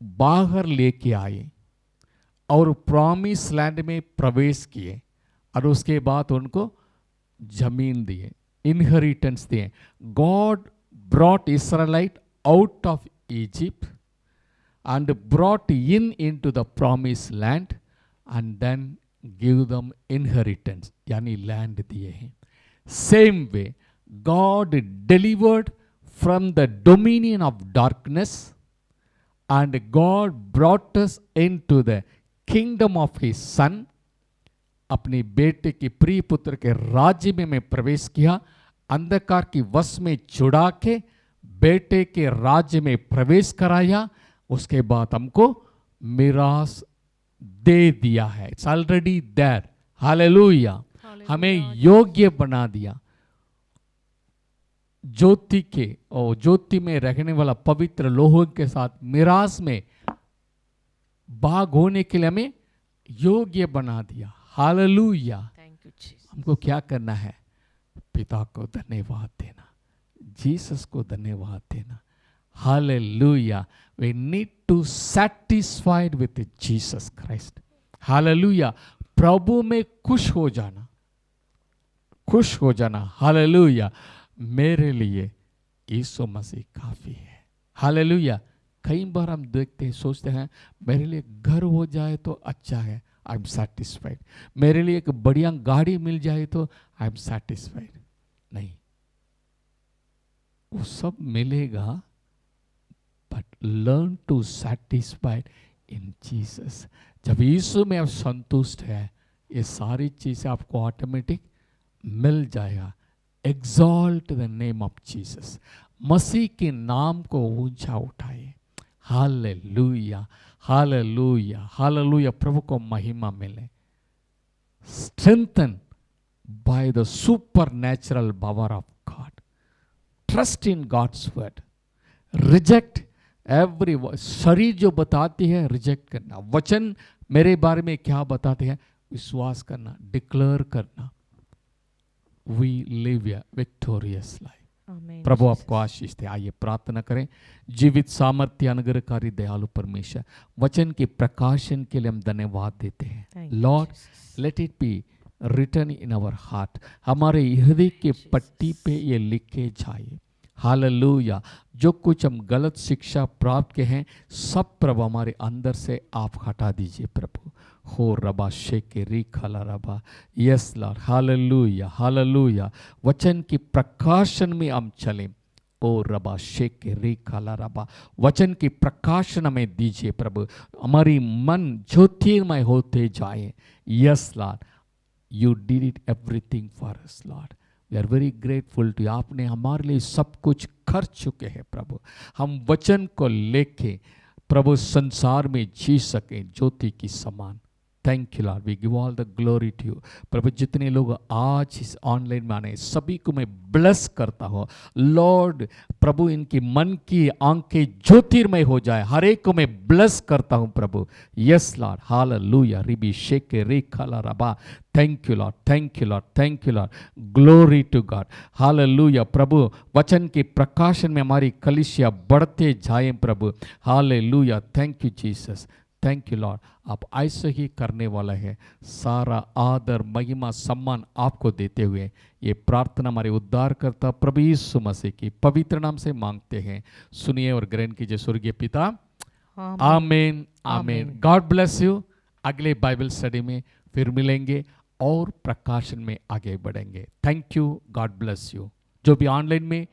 बाहर लेके आए और प्रॉमिस लैंड में प्रवेश किए, और उसके बाद उनको जमीन दिए, इनहेरिटेंस दिए। God brought Israelite out of Egypt and brought into the promised land and then give them inheritance, यानी लैंड दिए हैं। Same way God delivered from the dominion of darkness and God brought us into the kingdom of his son। अपने बेटे के प्रिय पुत्र के राज्य में मैं प्रवेश किया, अंधकार की वश में छुड़ा के बेटे के राज्य में प्रवेश कराया, उसके बाद हमको मिरास दे दिया है। It's already there. हालेलुया। हमें योग्य बना दिया। ज्योति के और ज्योति में रहने वाला पवित्र लोहों के साथ मिरास में भाग होने के लिए हमें योग्य बना दिया। हालेलुया। Thank you Jesus. हमको क्या करना है? पिता को धन्यवाद देना, जीसस को धन्यवाद देना। Hallelujah. We need to satisfied with Jesus Christ. Hallelujah. प्रभु में खुश हो जाना, खुश हो जाना। हालेलुया। मेरे लिए यीशु मसीह काफी है। हालेलुया। कई बार हम देखते हैं, सोचते हैं मेरे लिए घर हो जाए तो अच्छा है, आई एम सेटिस्फाइड। मेरे लिए एक बढ़िया गाड़ी मिल जाए तो आई एम सेटिस्फाइड। नहीं, वो सब मिलेगा, but learn to satisfied in Jesus. जब यीशु में आप संतुष्ट है, ये सारी चीजें आपको ऑटोमेटिक मिल जाएगा। Exalt the name of Jesus. मसीह के नाम को ऊंचा उठाए। Hallelujah, hallelujah, hallelujah. प्रभु को महिमा मिले। Strengthen by the supernatural power of God. Trust in God's word. Reject every, शरीर जो बताती है रिजेक्ट करना। वचन मेरे बारे में क्या बताते हैं, विश्वास करना, डिक्लेयर करना। We live a victorious life. Amen. प्रभु आपको आशीष दे। आइए प्रार्थना करें। जीवित, सामर्थ्य, अनुग्रहकारी, दयालु परमेश्वर, वचन के प्रकाशन के लिए हम धन्यवाद देते हैं। Thank you, lord, Jesus. Let it be written in our heart. हमारे हृदय के पट्टी पे ये लिखे जाए। हालेलुया। जो कुछ हम गलत शिक्षा प्राप्त के हैं, सब प्रभु हमारे अंदर से आप हटा दीजिए प्रभु। हो रबा शेके री खाला रबा। Yes Lord. Hallelujah, hallelujah. वचन की प्रकाशन में हम चलें। ओ रबा शेके री खाला रबा। वचन की प्रकाशन हमें दीजिए प्रभु। हमारी मन ज्योतिर्मय होते जाए। Yes lord, you did it everything for us lord. We are very grateful to. आपने हमारे लिए सब कुछ कर चुके हैं प्रभु। हम वचन को लेके प्रभु संसार में जी सकें ज्योति की समान। Thank you Lord, we give all the glory to you. प्रभु जितने लोग आज इस ऑनलाइन में आने, सभी को मैं ब्लेस करता हूँ लॉर्ड। प्रभु इनकी मन की आंखें ज्योतिर्मय हो जाए, हर एक को मैं ब्लेस करता हूँ प्रभु। Yes Lord. हालेलुया। रिबी शेके रे खाला रबा। Thank you Lord, thank you Lord, thank you Lord. Glory to God. Hallelujah. प्रभु वचन के प्रकाशन में हमारी कलीसिया बढ़ते जाए प्रभु। हालेलुया। Thank you Jesus, thank you Lord. आप ऐसे ही करने वाला है। सारा आदर, महिमा, सम्मान आपको देते हुए ये प्रार्थना हमारे उद्धारकर्ता प्रभु यीशु मसीह की पवित्र नाम से मांगते हैं। सुनिए और ग्रहण कीजिए स्वर्गीय पिता। आमीन, आमीन। God bless you. अगले बाइबल स्टडी में फिर मिलेंगे और प्रकाशन में आगे बढ़ेंगे। Thank you. God bless you. जो भी ऑनलाइन में